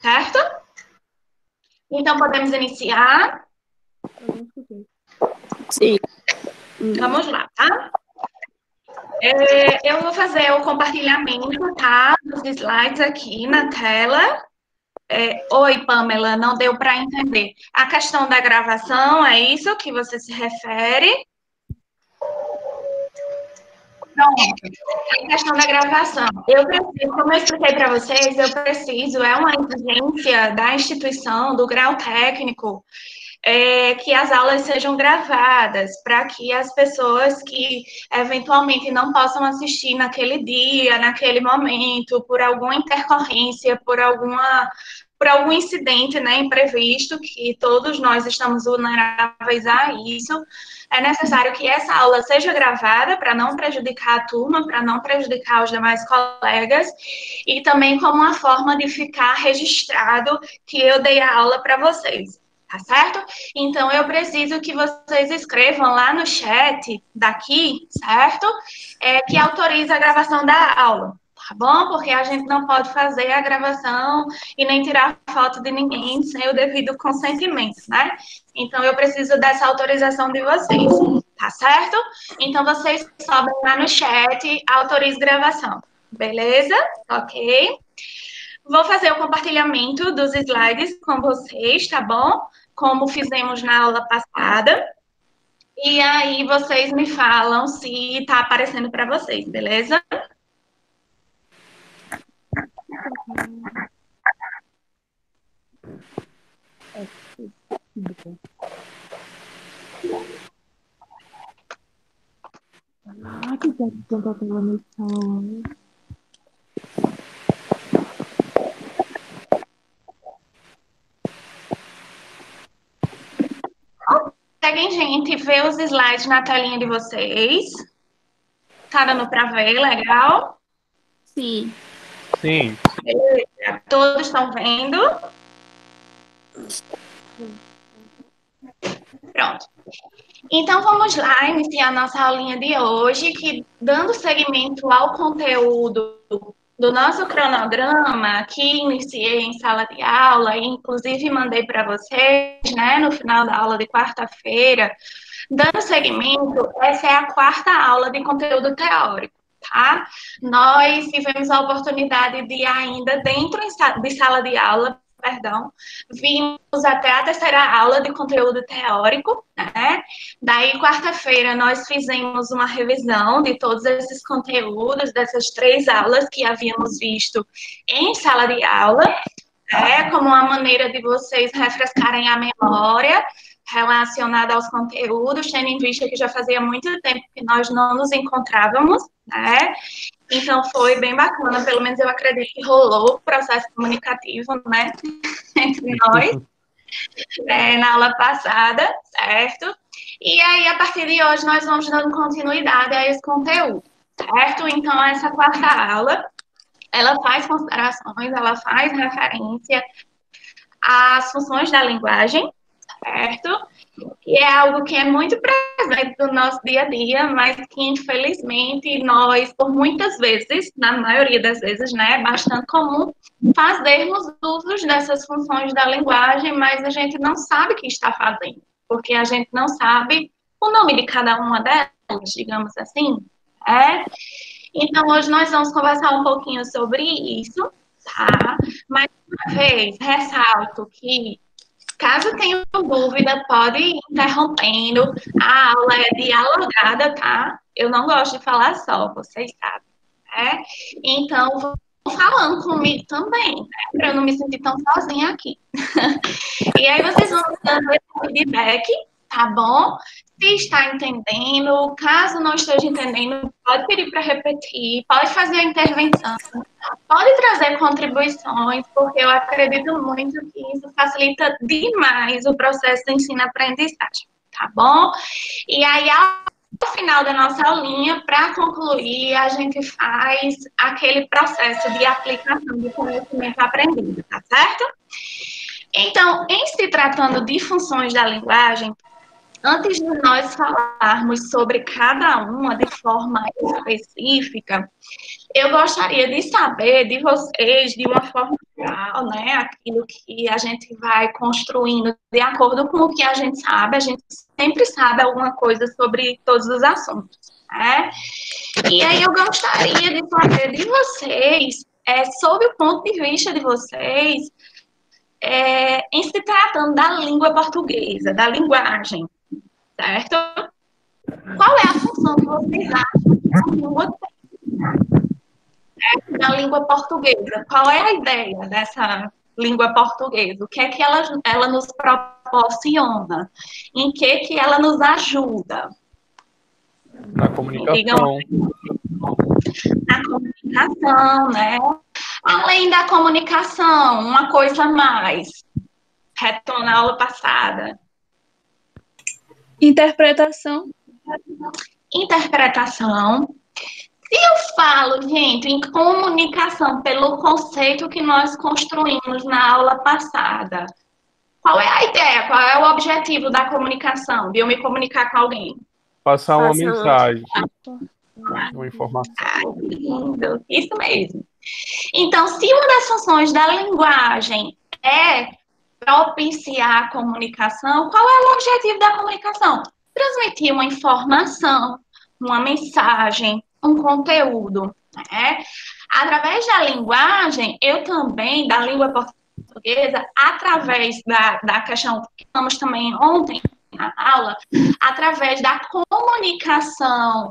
Certo? Então, podemos iniciar. Sim. Vamos lá, tá? Eu vou fazer o compartilhamento, tá? Dos slides aqui na tela. Oi, Pamela, não deu para entender. A questão da gravação, é isso que você se refere? Pronto. A questão da gravação. Eu preciso, como eu expliquei para vocês, é uma exigência da instituição, do grau técnico, que as aulas sejam gravadas, para que as pessoas que eventualmente não possam assistir naquele dia, naquele momento, por alguma intercorrência, por algum incidente, né, imprevisto, que todos nós estamos vulneráveis a isso, é necessário que essa aula seja gravada para não prejudicar a turma, para não prejudicar os demais colegas, e também como uma forma de ficar registrado que eu dei a aula para vocês. Tá certo? Então, eu preciso que vocês escrevam lá no chat daqui, certo? Que autoriza a gravação da aula, tá bom? Porque a gente não pode fazer a gravação e nem tirar foto de ninguém sem o devido consentimento, né? Então, eu preciso dessa autorização de vocês, tá certo? Então, vocês sobem lá no chat, autorize gravação, beleza? Ok? Vou fazer o compartilhamento dos slides com vocês, tá bom? Como fizemos na aula passada. E aí vocês me falam se está aparecendo para vocês, beleza? Que tanta transmissão. Conseguem, gente, ver os slides na telinha de vocês? Tá dando para ver? Legal? Sim. Sim. Todos estão vendo? Pronto. Então, vamos lá iniciar a nossa aulinha de hoje, que dando seguimento ao conteúdo do nosso cronograma, que iniciei em sala de aula, e inclusive mandei para vocês, né, no final da aula de quarta-feira, dando seguimento, essa é a quarta aula de conteúdo teórico, tá? Nós tivemos a oportunidade de ainda dentro de sala de aula, perdão, vimos até a terceira aula de conteúdo teórico, né? Daí, quarta-feira, nós fizemos uma revisão de todos esses conteúdos, dessas três aulas que havíamos visto em sala de aula, como uma maneira de vocês refrescarem a memória relacionada aos conteúdos, tendo em vista que já fazia muito tempo que nós não nos encontrávamos, né? Então, foi bem bacana, pelo menos eu acredito que rolou o processo comunicativo, né, entre nós, na aula passada, certo? E aí, a partir de hoje, nós vamos dando continuidade a esse conteúdo, certo? Então, essa quarta aula, ela faz considerações, ela faz referência às funções da linguagem, certo? E é algo que é muito presente no nosso dia a dia, mas que, infelizmente, nós, por muitas vezes, na maioria das vezes, né, é bastante comum fazermos usos dessas funções da linguagem, mas a gente não sabe o que está fazendo, porque a gente não sabe o nome de cada uma delas, digamos assim, é? Então, hoje nós vamos conversar um pouquinho sobre isso, tá? Mais uma vez, ressalto que caso tenha dúvida, pode ir interrompendo. A aula é dialogada, tá? Eu não gosto de falar só, vocês sabem, né? Então, vão falando comigo também, né? Para eu não me sentir tão sozinha aqui. E aí vocês vão dando esse feedback, tá bom? Se está entendendo, caso não esteja entendendo, pode pedir para repetir, pode fazer a intervenção, pode trazer contribuições, porque eu acredito muito que isso facilita demais o processo de ensino-aprendizagem, tá bom? E aí, ao final da nossa aulinha, para concluir, a gente faz aquele processo de aplicação do conhecimento aprendido, tá certo? Então, em se tratando de funções da linguagem, antes de nós falarmos sobre cada uma de forma específica, Eu gostaria de saber de vocês, de uma forma geral, né, aquilo que a gente vai construindo de acordo com o que a gente sempre sabe alguma coisa sobre todos os assuntos, né? E aí eu gostaria de saber de vocês, sob o ponto de vista de vocês, em se tratando da língua portuguesa, da linguagem, certo? Qual é a função que vocês acham que a língua na língua portuguesa? Qual é a ideia dessa língua portuguesa? O que é que ela nos proporciona? Em que ela nos ajuda? Na Me digam comunicação. na comunicação, né? Além da comunicação, uma coisa a mais. Retorno à aula passada. Interpretação. Interpretação. Se eu falo, gente, em comunicação pelo conceito que nós construímos na aula passada, qual é a ideia? Qual é o objetivo da comunicação? De eu me comunicar com alguém? Passar uma Passa mensagem, uma informação. Lindo, isso mesmo. Então, se uma das funções da linguagem é propiciar a comunicação, qual é o objetivo da comunicação? Transmitir uma informação, uma mensagem, um conteúdo, né? Através da linguagem, eu também, da língua portuguesa, através da questão que falamos também ontem na aula, através da comunicação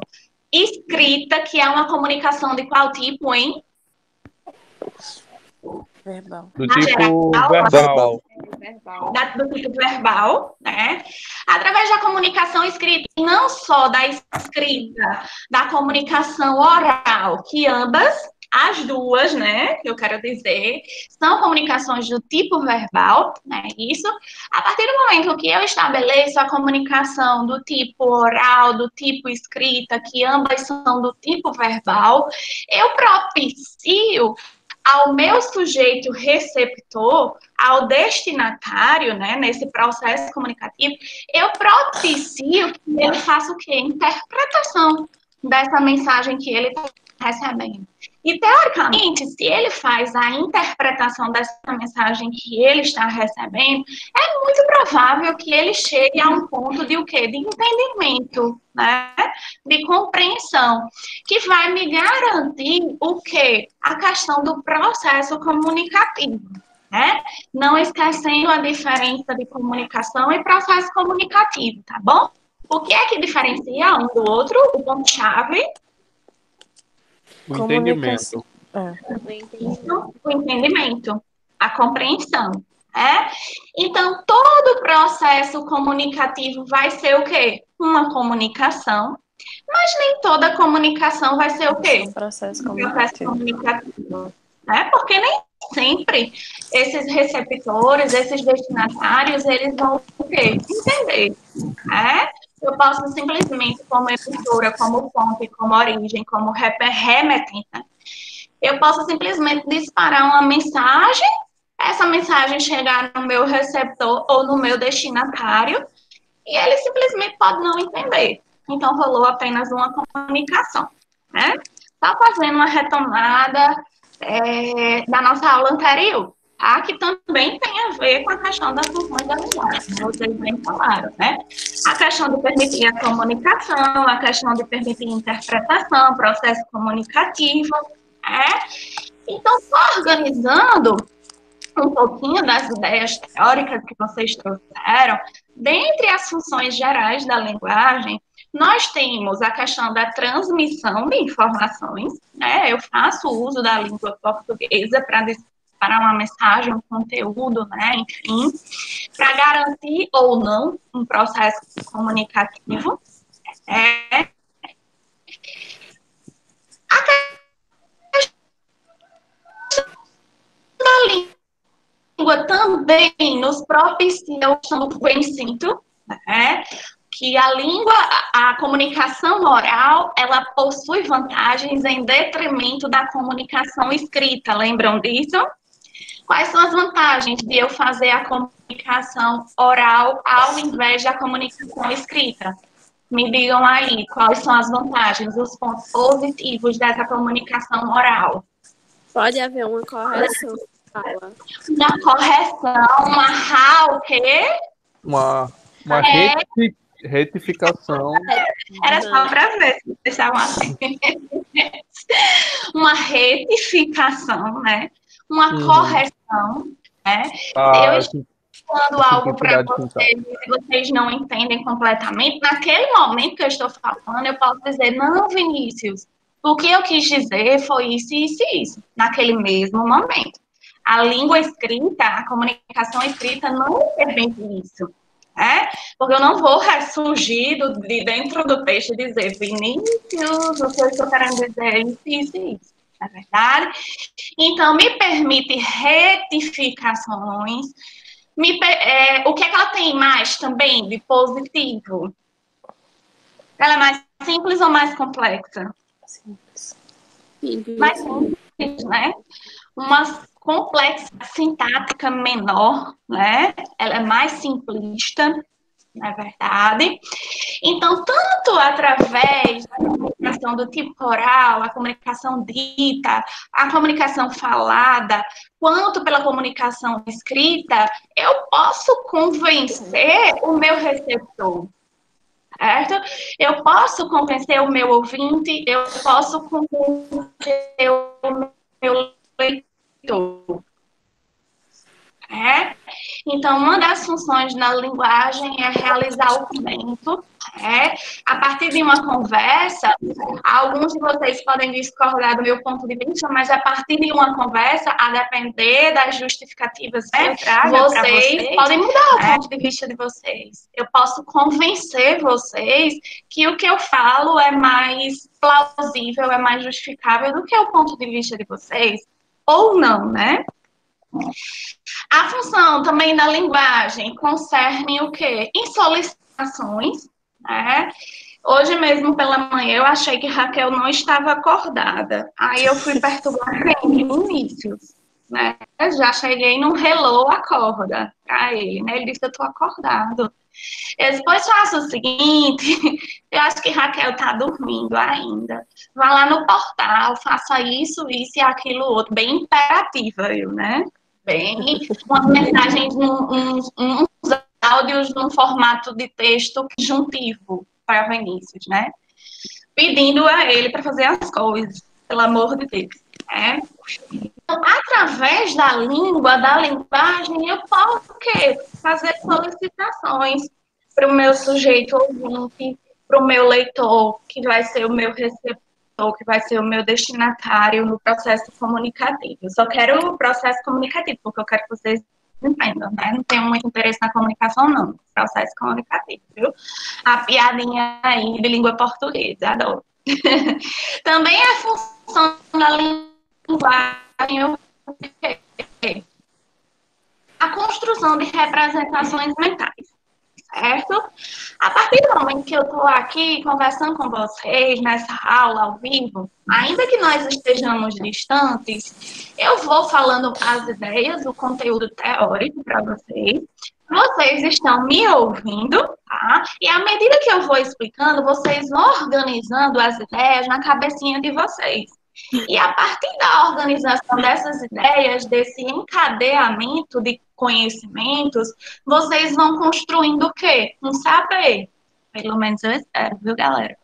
escrita, que é uma comunicação de qual tipo, hein? verbal. Do Na tipo geral, verbal. do tipo verbal, né? Através da comunicação escrita, e não só da escrita, da comunicação oral, que ambas, as duas, né, que eu quero dizer, são comunicações do tipo verbal, né? Isso, a partir do momento que eu estabeleço a comunicação do tipo oral, do tipo escrita, que ambas são do tipo verbal, eu propicio ao meu sujeito receptor, ao destinatário, né, nesse processo comunicativo, eu propicio que ele faça o quê? Interpretação dessa mensagem que ele está recebendo. E, teoricamente, se ele faz a interpretação dessa mensagem que ele está recebendo, é muito provável que ele chegue a um ponto de o quê? De entendimento, né? De compreensão, que vai me garantir o quê? A questão do processo comunicativo, né? Não esquecendo a diferença de comunicação e processo comunicativo, tá bom? O que é que diferencia um do outro? O ponto-chave? O entendimento. O entendimento, a compreensão, né? Então, todo processo comunicativo vai ser o quê? Uma comunicação, mas nem toda comunicação vai ser o quê? Processo Um processo comunicativo, né? Porque nem sempre esses receptores, esses destinatários, eles vão o quê? Entender, né? Eu posso simplesmente, como emissora, como fonte, como origem, como remetente, né? Eu posso simplesmente disparar uma mensagem, essa mensagem chegar no meu receptor ou no meu destinatário, e ele simplesmente pode não entender. Então, rolou apenas uma comunicação, né? Só fazendo uma retomada da nossa aula anterior, tá? Que também tem a ver com a questão das funções da linguagem, vocês bem falaram, né? A questão de permitir a comunicação, a questão de permitir a interpretação, processo comunicativo, né? Então, só organizando um pouquinho das ideias teóricas que vocês trouxeram, dentre as funções gerais da linguagem, nós temos a questão da transmissão de informações, né? Eu faço uso da língua portuguesa para uma mensagem, um conteúdo, né? Enfim, para garantir ou não um processo comunicativo. É. A língua também nos propicia o conhecimento, né? Que a língua, a comunicação oral, ela possui vantagens em detrimento da comunicação escrita. Lembram disso? Quais são as vantagens de eu fazer a comunicação oral ao invés da comunicação escrita? Me digam aí quais são as vantagens, os pontos positivos dessa comunicação oral. Pode haver uma correção de fala. Uma correção, uma o quê? Uma É. retificação. Era só para ver se vocês estavam assim. Uma retificação, né? Uma correção, né? Eu estou falando algo para vocês e vocês não entendem completamente. Naquele momento que eu estou falando, eu posso dizer, não, Vinícius, o que eu quis dizer foi isso, isso e isso, naquele mesmo momento. A língua escrita, a comunicação escrita não permite isso. Porque eu não vou ressurgir de dentro do texto e dizer, Vinícius, o que eu estou querendo dizer é isso, isso e isso. Não é verdade? Então, me permite retificações. O que é que ela tem mais também de positivo? Ela é mais simples ou mais complexa? Simples. Mais simples, né? Uma complexa sintática menor, né? Ela é mais simplista, não é verdade? Então, tanto através da comunicação do tipo oral, a comunicação dita, a comunicação falada, quanto pela comunicação escrita, eu posso convencer o meu receptor, certo? Eu posso convencer o meu ouvinte, eu posso convencer o meu leitor. Então, uma das funções da linguagem é realizar o comento. A partir de uma conversa, alguns de vocês podem discordar do meu ponto de vista, mas a partir de uma conversa, a depender das justificativas que eu trago, vocês podem mudar o ponto de vista de vocês. Eu posso convencer vocês que o que eu falo é mais plausível, é mais justificável do que o ponto de vista de vocês, ou não, né? A função também da linguagem concerne o quê? Em solicitações, né? Hoje mesmo pela manhã eu achei que Raquel não estava acordada. Aí eu fui perturbar bem no início, né? Já cheguei no hello, acorda pra ele, né? Ele disse, eu tô acordado. Eu depois faço o seguinte, eu acho que Raquel tá dormindo ainda. Vá lá no portal, faça isso e aquilo outro, bem imperativa, né? Bem, umas mensagens, uns áudios num formato de texto juntivo para Vinícius, né? Pedindo a ele para fazer as coisas, pelo amor de Deus, né? Então, através da língua, da linguagem, eu posso o quê? Fazer solicitações para o meu sujeito ouvinte, para o meu leitor, que vai ser o meu receptor, que vai ser o meu destinatário no processo comunicativo. Eu só quero o processo comunicativo, porque eu quero que vocês entendam, né? Não tenho muito interesse na comunicação, não. Processo comunicativo, viu? A piadinha aí de língua portuguesa, adoro. Também a função da linguagem, a construção de representações mentais. Certo? A partir do momento que eu estou aqui conversando com vocês nessa aula ao vivo, ainda que nós estejamos distantes, eu vou falando as ideias, o conteúdo teórico para vocês. Vocês estão me ouvindo, tá? E à medida que eu vou explicando, vocês vão organizando as ideias na cabecinha de vocês. E a partir da organização dessas ideias, desse encadeamento de conhecimentos, vocês vão construindo o quê? Um saber. Pelo menos eu espero, viu, galera?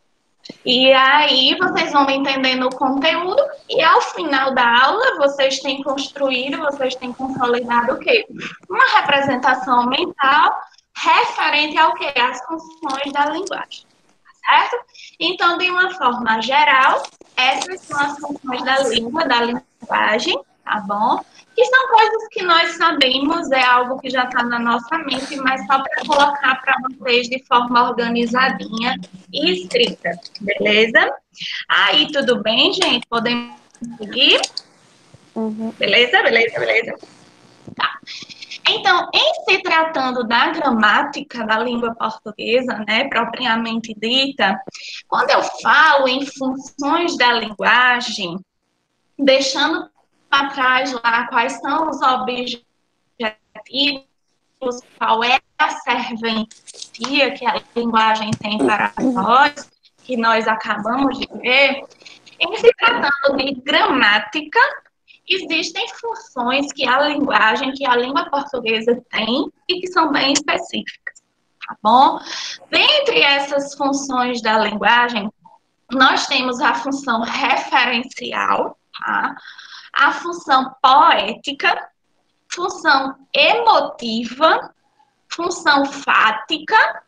E aí vocês vão entendendo o conteúdo e ao final da aula vocês têm construído, vocês têm consolidado o quê? Uma representação mental referente ao quê? As funções da linguagem. Certo? Então, de uma forma geral, essas são as funções da língua, da linguagem, tá bom? Que são coisas que nós sabemos, é algo que já está na nossa mente, mas só para colocar para vocês de forma organizadinha e escrita, beleza? Aí, tudo bem, gente? Podemos seguir? Beleza, beleza, beleza. Tá. Então, em se tratando da gramática da língua portuguesa, né, propriamente dita, quando eu falo em funções da linguagem, deixando para trás lá quais são os objetivos qual é a serventia que a linguagem tem para nós, que nós acabamos de ver, em se tratando de gramática, existem funções que a linguagem, que a língua portuguesa tem e que são bem específicas, tá bom? Dentre essas funções da linguagem, nós temos a função referencial, tá? A função poética, função emotiva, função fática,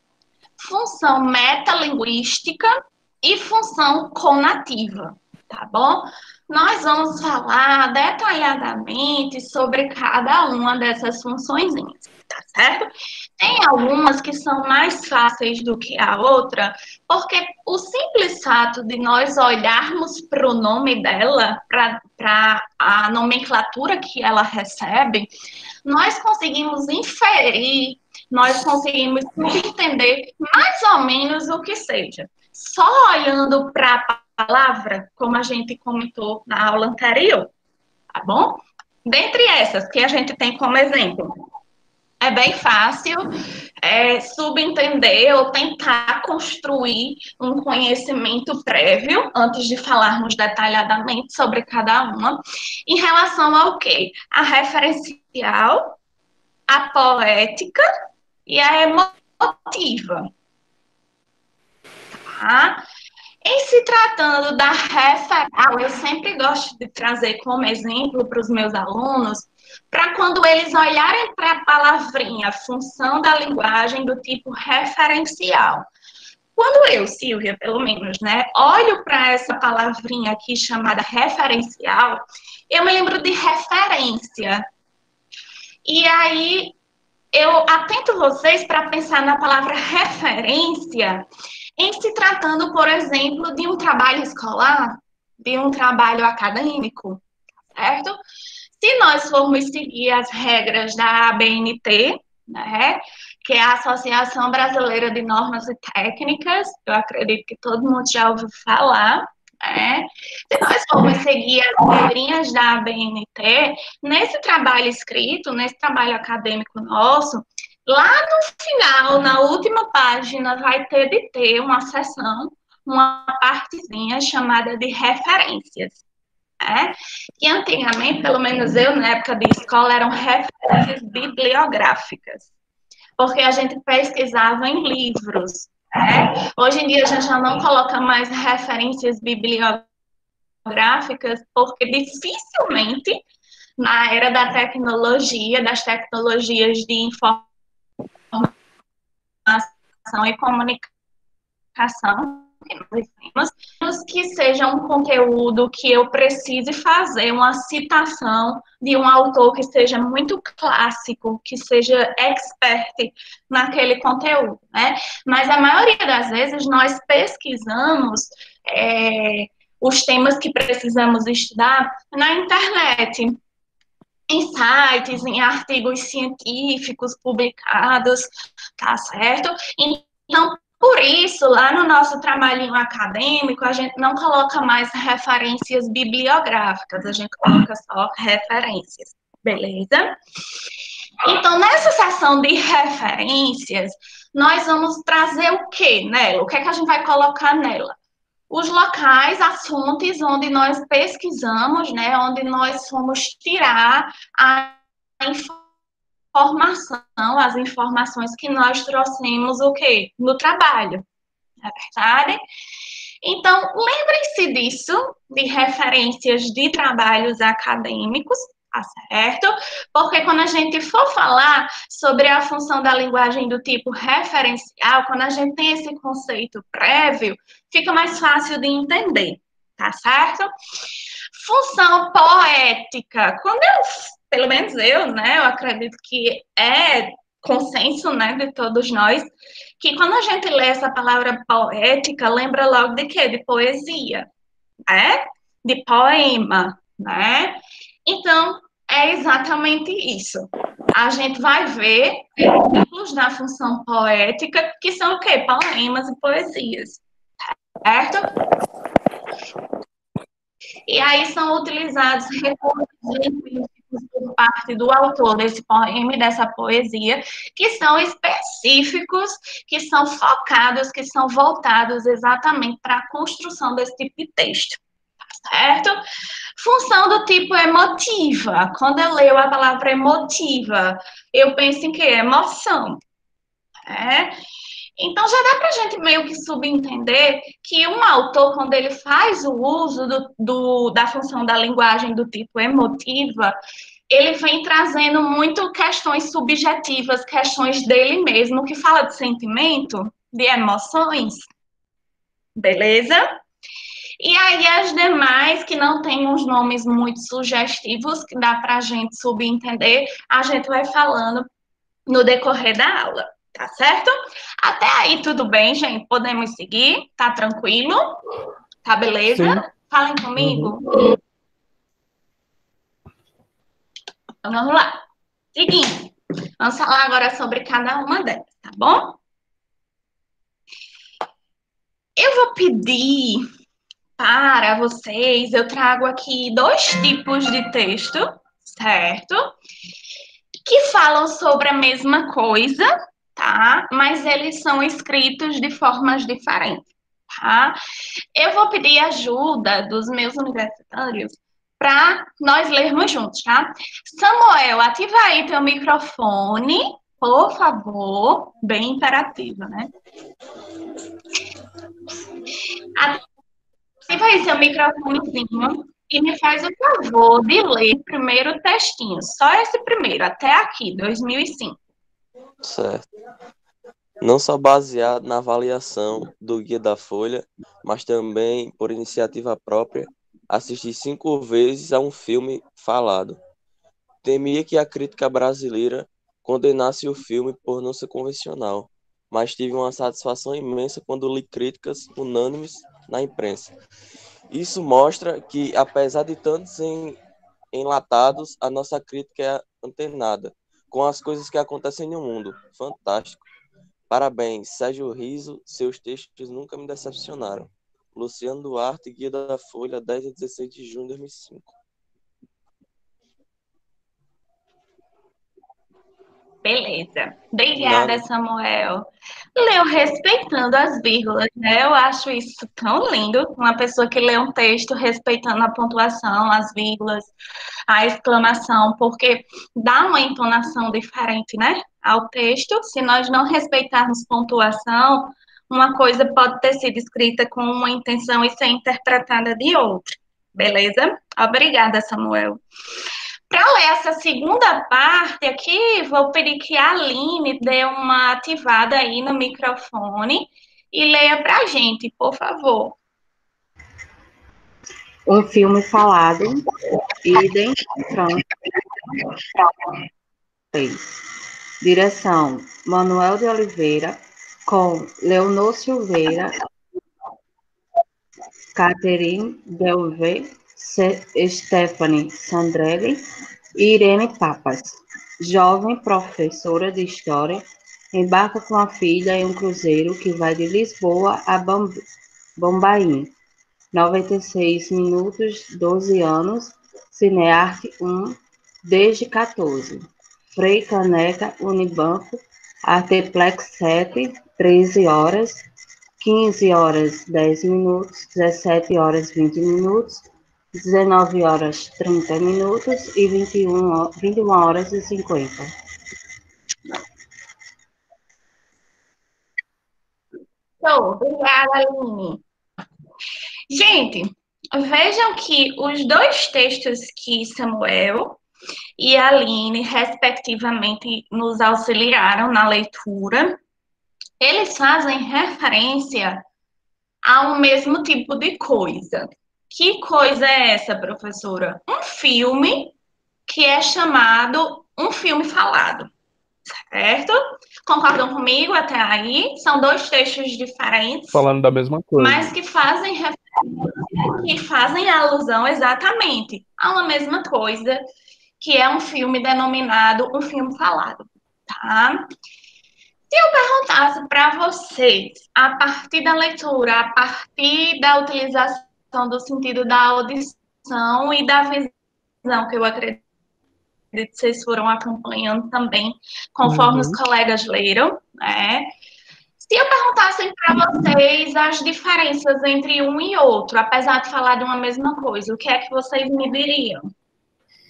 função metalinguística e função conativa, tá bom? Nós vamos falar detalhadamente sobre cada uma dessas funções, tá certo? Tem algumas que são mais fáceis do que a outra, porque o simples fato de nós olharmos para o nome dela, para a nomenclatura que ela recebe, nós conseguimos inferir, nós conseguimos entender mais ou menos o que seja. Só olhando para a palavra, como a gente comentou na aula anterior, tá bom? Dentre essas que a gente tem como exemplo, é bem fácil subentender ou tentar construir um conhecimento prévio antes de falarmos detalhadamente sobre cada uma, em relação ao quê? A referencial, a poética e a emotiva. Tá? Em se tratando da referencial, eu sempre gosto de trazer como exemplo para os meus alunos, para quando eles olharem para a palavrinha função da linguagem do tipo referencial. Quando eu, Silvia, pelo menos, né, olho para essa palavrinha aqui chamada referencial, eu me lembro de referência. E aí eu atento vocês para pensar na palavra referência em se tratando, por exemplo, de um trabalho escolar, de um trabalho acadêmico, certo? Se nós formos seguir as regras da ABNT, né, que é a Associação Brasileira de Normas e Técnicas, eu acredito que todo mundo já ouviu falar, né? Se nós formos seguir as regrinhas da ABNT, nesse trabalho escrito, nesse trabalho acadêmico nosso, lá no final, na última página, vai ter de ter uma seção, uma partezinha chamada de referências. Que antigamente, pelo menos eu, na época de escola, eram referências bibliográficas, porque a gente pesquisava em livros. Hoje em dia a gente já não coloca mais referências bibliográficas, porque dificilmente, na era da tecnologia, das tecnologias de informação e comunicação, que seja um conteúdo que eu precise fazer uma citação de um autor que seja muito clássico, que seja expert naquele conteúdo, né? Mas a maioria das vezes nós pesquisamos os temas que precisamos estudar na internet, em sites, em artigos científicos publicados, tá certo? Então, por isso, lá no nosso trabalhinho acadêmico, a gente não coloca mais referências bibliográficas, a gente coloca só referências, beleza? Então, nessa seção de referências, nós vamos trazer o quê nela? O que é que a gente vai colocar nela? Os locais, as fontes onde nós pesquisamos, né, onde nós fomos tirar a informação, as informações que nós trouxemos o quê? No trabalho, não é verdade? Então, lembrem-se disso, de referências de trabalhos acadêmicos, tá certo? Porque quando a gente for falar sobre a função da linguagem do tipo referencial, quando a gente tem esse conceito prévio, fica mais fácil de entender, tá certo? Função poética. Quando eu, pelo menos eu, né, eu acredito que é consenso, né, de todos nós, que quando a gente lê essa palavra poética, lembra logo de quê? De poesia, né? De poema, né? Então, é exatamente isso. A gente vai ver exemplos da função poética, que são o quê? Poemas e poesias, certo? E aí são utilizados recursos linguísticos por parte do autor desse poema e dessa poesia, que são específicos, que são focados, que são voltados exatamente para a construção desse tipo de texto, certo? Função do tipo emotiva. Quando eu leio a palavra emotiva, eu penso em quê? Emoção. É? Então, já dá para a gente meio que subentender que um autor, quando ele faz o uso da função da linguagem do tipo emotiva, ele vem trazendo muito questões subjetivas, questões dele mesmo, que fala de sentimento, de emoções, beleza? E aí as demais, que não têm uns nomes muito sugestivos, que dá para a gente subentender, a gente vai falando no decorrer da aula, tá certo? Até aí tudo bem, gente? Podemos seguir? Tá tranquilo? Tá beleza? Sim. Falem comigo. Então, vamos lá. Seguinte, vamos falar agora sobre cada uma delas, tá bom? Eu vou pedir para vocês, eu trago aqui 2 tipos de texto, certo? Que falam sobre a mesma coisa, tá? Mas eles são escritos de formas diferentes, tá? Eu vou pedir ajuda dos meus universitários para nós lermos juntos, tá? Samuel, ativa aí teu microfone, por favor. Bem imperativo, né? Ativa aí seu microfonezinho e me faz o favor de ler o primeiro textinho. Só esse primeiro, até aqui, 2005. Certo. Não só baseado na avaliação do Guia da Folha, mas também por iniciativa própria, assisti 5 vezes a um filme falado. Temia que a crítica brasileira condenasse o filme por não ser convencional, mas tive uma satisfação imensa quando li críticas unânimes na imprensa. Isso mostra que, apesar de tantos enlatados, a nossa crítica é antenada com as coisas que acontecem no mundo. Fantástico. Parabéns, Sérgio Riso, seus textos nunca me decepcionaram. Luciano Duarte, Guia da Folha, 10 a 16 de junho de 2005. Beleza. Obrigada, Samuel. Leu respeitando as vírgulas, né? Eu acho isso tão lindo. Uma pessoa que lê um texto respeitando a pontuação, as vírgulas, a exclamação, porque dá uma entonação diferente, né? Ao texto. Se nós não respeitarmos pontuação, uma coisa pode ter sido escrita com uma intenção e ser interpretada de outra. Beleza? Obrigada, Samuel. Para ler essa segunda parte aqui, vou pedir que a Aline dê uma ativada aí no microfone e leia para a gente, por favor. Um filme falado, Idem Franco. Direção, Manuel de Oliveira, com Leonor Silveira, Catherine Delvé, Stephanie Sandrelli e Irene Papas. Jovem professora de História, embarca com a filha em um cruzeiro que vai de Lisboa a Bombaim. 96 minutos, 12 anos, Cinearte 1, desde 14. Frei Caneca, Unibanco, Arteplex 7, 13 horas, 15 horas 10 minutos, 17 horas 20 minutos, 19 horas 30 minutos e 21 horas e 50. Obrigada, Aline. Gente, vejam que os 2 textos que Samuel e a Aline, respectivamente, nos auxiliaram na leitura, eles fazem referência a um mesmo tipo de coisa. Que coisa é essa, professora? Um filme que é chamado Um Filme Falado, certo? Concordam comigo até aí? São 2 textos diferentes, Falando da mesma coisa. mas que fazem alusão exatamente a uma mesma coisa, que é um filme denominado Um Filme Falado, tá? Se eu perguntasse para vocês, a partir da leitura, a partir da utilização do sentido da audição e da visão, que eu acredito acredito que vocês foram acompanhando também, conforme os colegas leram, né? Se eu perguntasse para vocês as diferenças entre um e outro, apesar de falar de uma mesma coisa, o que é que vocês me diriam?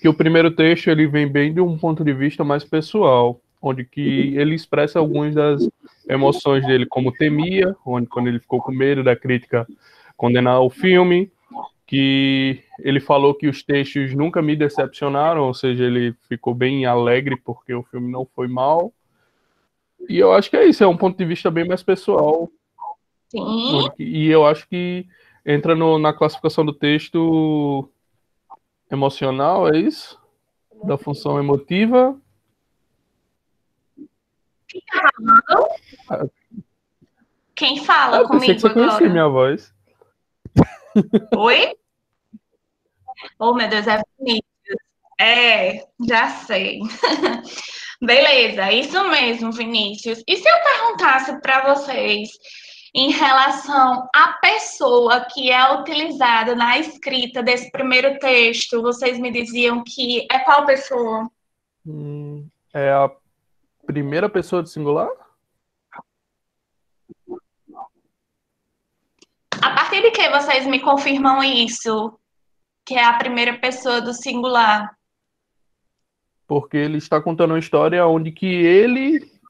Que o primeiro texto ele vem bem de um ponto de vista mais pessoal, onde que ele expressa algumas das emoções dele, como temia, onde quando ele ficou com medo da crítica condenar o filme, que ele falou que os textos nunca me decepcionaram, ou seja, ele ficou bem alegre porque o filme não foi mal. E eu acho que é isso, é um ponto de vista bem mais pessoal. Sim. E eu acho que entra na classificação do texto emocional, é isso? Da função emotiva. Quem fala Eu pensei que comigo você conhecia agora? minha voz. Oi? Oh, meu Deus, é Vinícius. É, já sei. Beleza, isso mesmo, Vinícius. E se eu perguntasse para vocês em relação à pessoa que é utilizada na escrita desse primeiro texto, vocês me diziam que é qual pessoa? É a primeira pessoa do singular? A partir de que vocês me confirmam isso? Que é a primeira pessoa do singular? Porque ele está contando uma história onde que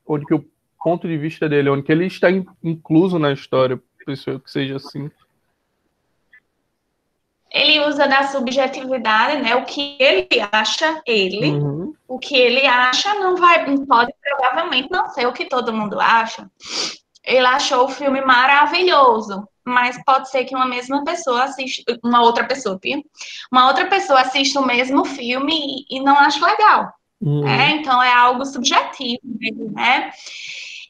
o ponto de vista dele, onde que ele está incluso na história, pessoa que seja assim. Ele usa da subjetividade, né? O que ele acha, o que ele acha pode provavelmente não ser o que todo mundo acha. Ele achou o filme maravilhoso, mas pode ser que uma outra pessoa assista o mesmo filme e não ache legal. Né? Então é algo subjetivo, né?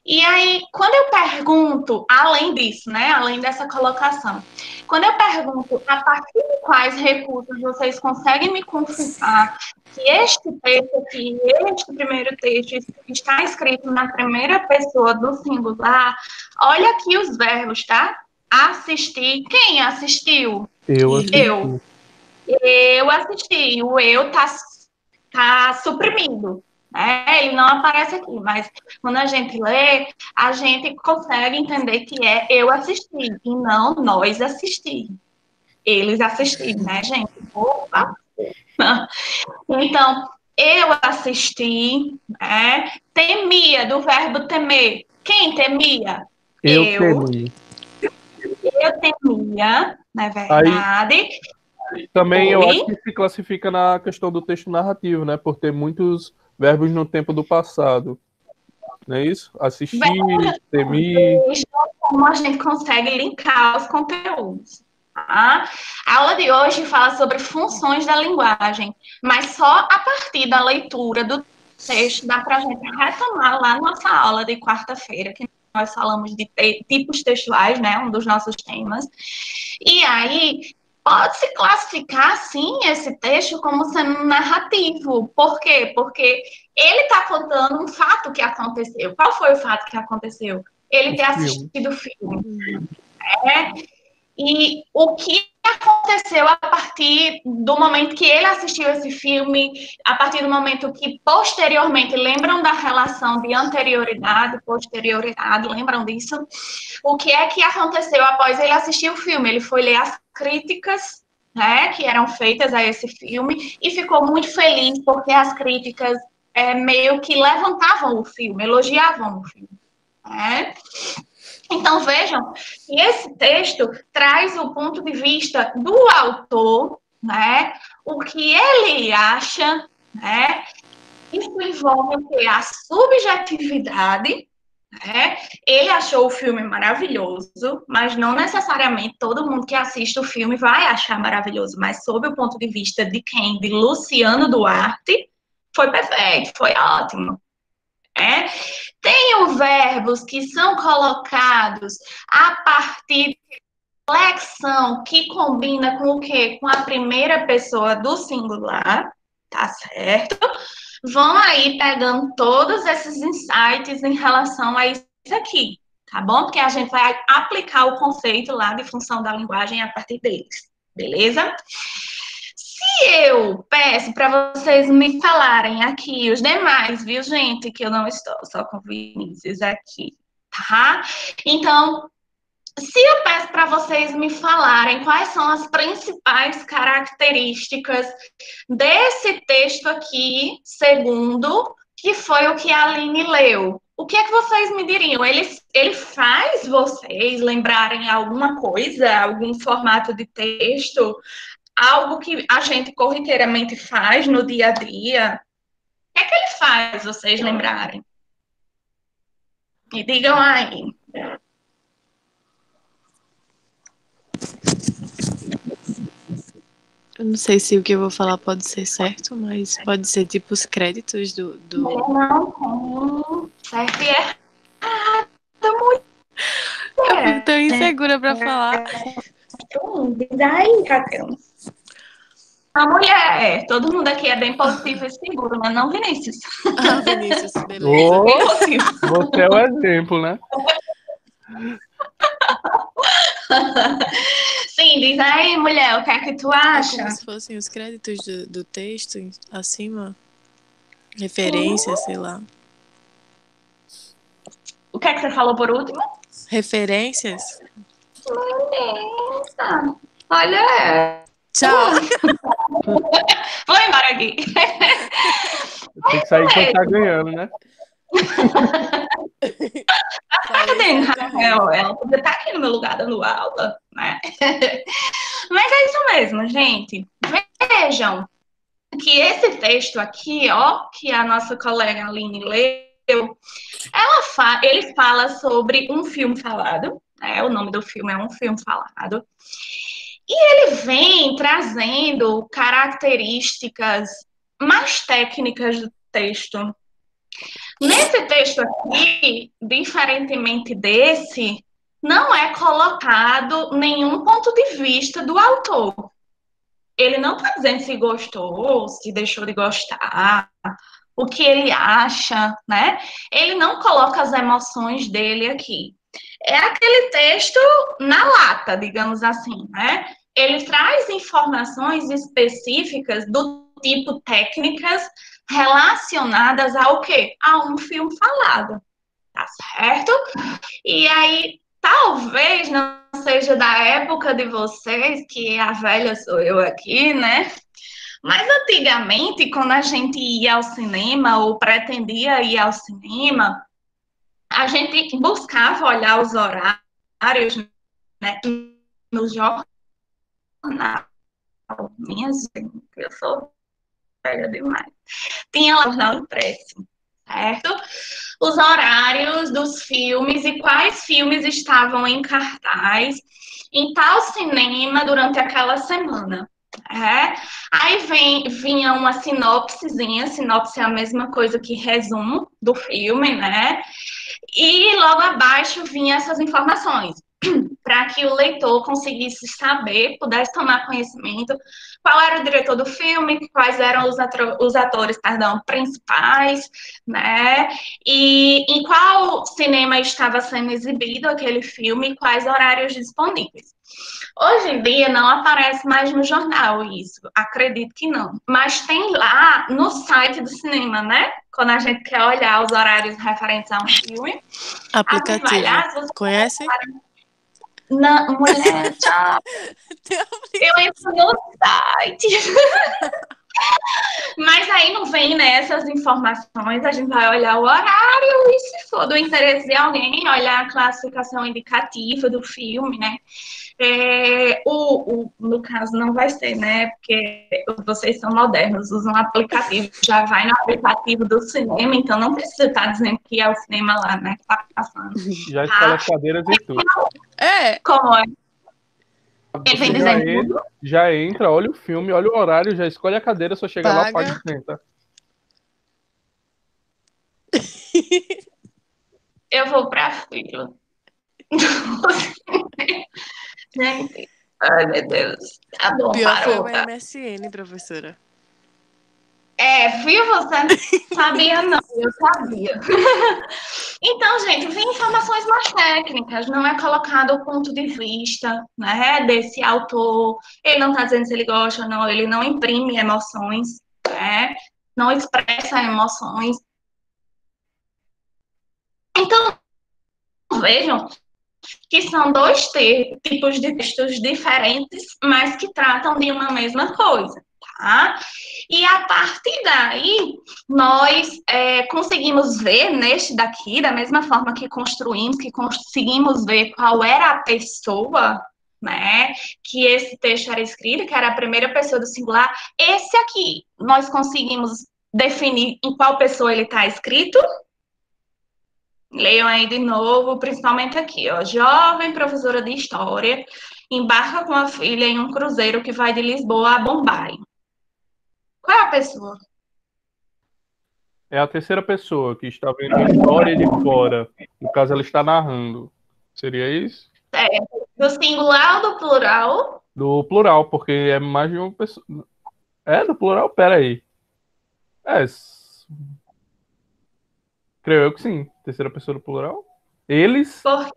E aí, quando eu pergunto, além disso, né, além dessa colocação, quando eu pergunto a partir de quais recursos vocês conseguem me confirmar que este texto aqui, este primeiro texto, está escrito na primeira pessoa do singular, olha aqui os verbos, tá? Assistir. Quem assistiu? Eu assisti. Eu assisti. O eu tá suprimido. Ele não aparece aqui, mas quando a gente lê, a gente consegue entender que é eu assisti e não nós assistir. Eles assistiram, né, gente? Opa! Então, eu assisti, né? Temia, do verbo temer. Quem temia? Eu temi. Eu temia, não é verdade? Aí, também eu acho que se classifica na questão do texto narrativo, né? Por ter muitos verbos no tempo do passado. Não é isso? Assistir, temer. Como a gente consegue linkar os conteúdos. Tá? A aula de hoje fala sobre funções da linguagem, mas só a partir da leitura do texto dá para a gente retomar lá na nossa aula de quarta-feira, que nós falamos de tipos textuais, né? Um dos nossos temas. E aí, pode-se classificar, sim, esse texto como sendo narrativo. Por quê? Porque ele está contando um fato que aconteceu. Qual foi o fato que aconteceu? Ele ter assistido o filme. E o que aconteceu a partir do momento que ele assistiu esse filme, a partir do momento que posteriormente, lembram da relação de anterioridade, posterioridade, lembram disso? O que é que aconteceu após ele assistir o filme? Ele foi ler as críticas, né, que eram feitas a esse filme e ficou muito feliz porque as críticas meio que levantavam o filme, elogiavam o filme. Né? Então, vejam que esse texto traz o ponto de vista do autor, né? O que ele acha, né? Isso envolve a subjetividade, né? Ele achou o filme maravilhoso, mas não necessariamente todo mundo que assiste o filme vai achar maravilhoso, mas sob o ponto de vista de quem? De Luciano Duarte, foi perfeito, foi ótimo. Tem os verbos que são colocados a partir de flexão que combina com o quê? Com a primeira pessoa do singular, tá certo? Vão aí pegando todos esses insights em relação a isso aqui, tá bom? Porque a gente vai aplicar o conceito lá de função da linguagem a partir deles, beleza? Se eu peço para vocês me falarem aqui, os demais, viu, gente, que eu não estou só com o Vinícius aqui, tá? Então, se eu peço para vocês me falarem quais são as principais características desse texto aqui, segundo, que foi o que a Aline leu, o que é que vocês me diriam? Ele faz vocês lembrarem alguma coisa, algum formato de texto, algo que a gente corriqueiramente faz no dia a dia? O que é que ele faz vocês lembrarem? Me digam aí. Eu não sei se o que eu vou falar pode ser certo, mas pode ser tipo os créditos do... Não, certo e errado, mulher. Eu fico tão insegura pra falar. Diz aí, Raquel. A mulher, todo mundo aqui é bem positivo e seguro, né? Não, Vinícius? Ah, Vinícius, beleza. Ô, Bem positivo. você é o exemplo, né? Sim, diz aí, mulher, o que é que tu É acha? como se fossem os créditos do texto acima. Referências, sei lá. O que é que você falou por último? Referências? Beleza. Olha, Tchau! vou embora aqui. Tem que sair quando tá ganhando, né? Cadê, Raquel? Ela podia estar aqui no meu lugar dando aula, né? Mas é isso mesmo, gente. Vejam que esse texto aqui, ó, que a nossa colega Aline leu, ele fala sobre um filme falado, né? O nome do filme é Um Filme Falado. E ele vem trazendo características mais técnicas do texto. Nesse texto aqui, diferentemente desse, não é colocado nenhum ponto de vista do autor. Ele não está dizendo se gostou, se deixou de gostar, o que ele acha, né? Ele não coloca as emoções dele aqui. É aquele texto na lata, digamos assim, né? Ele traz informações específicas do tipo técnicas relacionadas ao quê? A um filme falado, tá certo? E aí, talvez não seja da época de vocês, que a velha sou eu aqui, né? Mas antigamente, quando a gente ia ao cinema ou pretendia ir ao cinema, a gente buscava olhar os horários, né, no jornal. Minha gente, eu sou velha demais. Tinha lá o jornal impresso, certo? Os horários dos filmes e quais filmes estavam em cartaz em tal cinema durante aquela semana. É. Aí vinha uma sinopsezinha, sinopse é a mesma coisa que resumo do filme, né? E logo abaixo vinha essas informações, para que o leitor conseguisse saber, pudesse tomar conhecimento qual era o diretor do filme, quais eram os atores, principais, né? E em qual cinema estava sendo exibido aquele filme, quais horários disponíveis. Hoje em dia não aparece mais no jornal isso, acredito que não. Mas tem lá no site do cinema, né? Quando a gente quer olhar os horários referentes a um filme. Aplicativo. Conhece? Não, mulher, tchau. Eu entro no site. Mas aí não vem nessas informações, a gente vai olhar o horário e se for do interesse de alguém, olhar a classificação indicativa do filme, né? No caso não vai ser, né? Porque vocês são modernos, usam aplicativo, já vai no aplicativo do cinema, então não precisa estar dizendo que é o cinema lá, né? Que tá passando. Já escolhe as cadeiras e tudo. Como é? Ele vem dizendo já entra, olha o filme, olha o horário, já escolhe a cadeira, só chega lá, paga e senta. Eu vou pra fila. Gente, ai meu Deus. Tá bom, pior parou. Foi o MSN, professora. Viu? Você não sabia, não. Eu sabia. Então, gente, vem informações mais técnicas, não é colocado o ponto de vista, né, desse autor. Ele não está dizendo se ele gosta ou não, ele não imprime emoções, né, não expressa emoções. Então, vejam que são dois tipos de textos diferentes, mas que tratam de uma mesma coisa, tá? E a partir daí, nós conseguimos ver neste daqui, da mesma forma que construímos, que conseguimos ver qual era a pessoa, né, que esse texto era escrito, que era a primeira pessoa do singular. Esse aqui, nós conseguimos definir em qual pessoa ele está escrito. Leiam aí de novo, principalmente aqui, ó. Jovem professora de história embarca com a filha em um cruzeiro que vai de Lisboa a Bombai. Qual é a pessoa? É a terceira pessoa que está vendo a história de fora. No caso, ela está narrando. Seria isso? Do singular ou do plural? Do plural, porque é mais de uma pessoa. É do plural? Pera aí. Creio eu que sim. Terceira pessoa do plural. Eles. Porque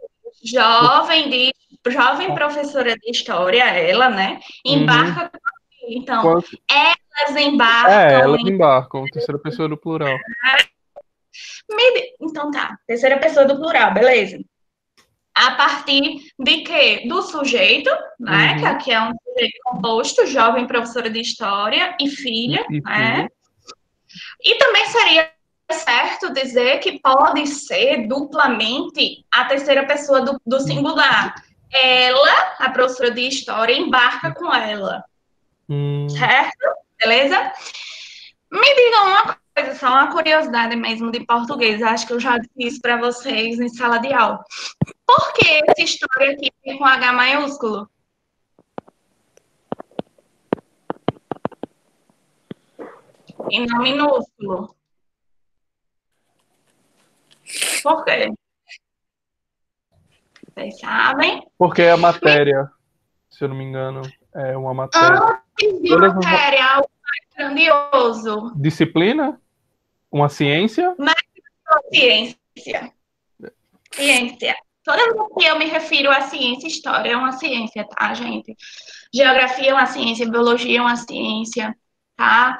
jovem professora de história, ela, né? Embarca com a filha. Então, elas embarcam elas embarcam. Terceira pessoa do plural. Então tá, terceira pessoa do plural, beleza. A partir de quê? Do sujeito, né? Que aqui é um sujeito composto, jovem professora de história e filha, né? E também seria certo dizer que pode ser duplamente a terceira pessoa do singular. Ela, a professora de história, embarca com ela. Certo? Beleza? Me digam uma coisa, só uma curiosidade mesmo de português. Acho que eu já disse para vocês em sala de aula. Por que essa história aqui tem com H maiúsculo? E não minúsculo. Por quê? Vocês sabem? Porque é a matéria, se eu não me engano, é uma matéria. Antes de matéria, algo mais grandioso. Disciplina? Uma ciência? Ciência. Ciência. Toda vez que eu me refiro à ciência, história é uma ciência, tá, gente? Geografia é uma ciência, biologia é uma ciência, tá?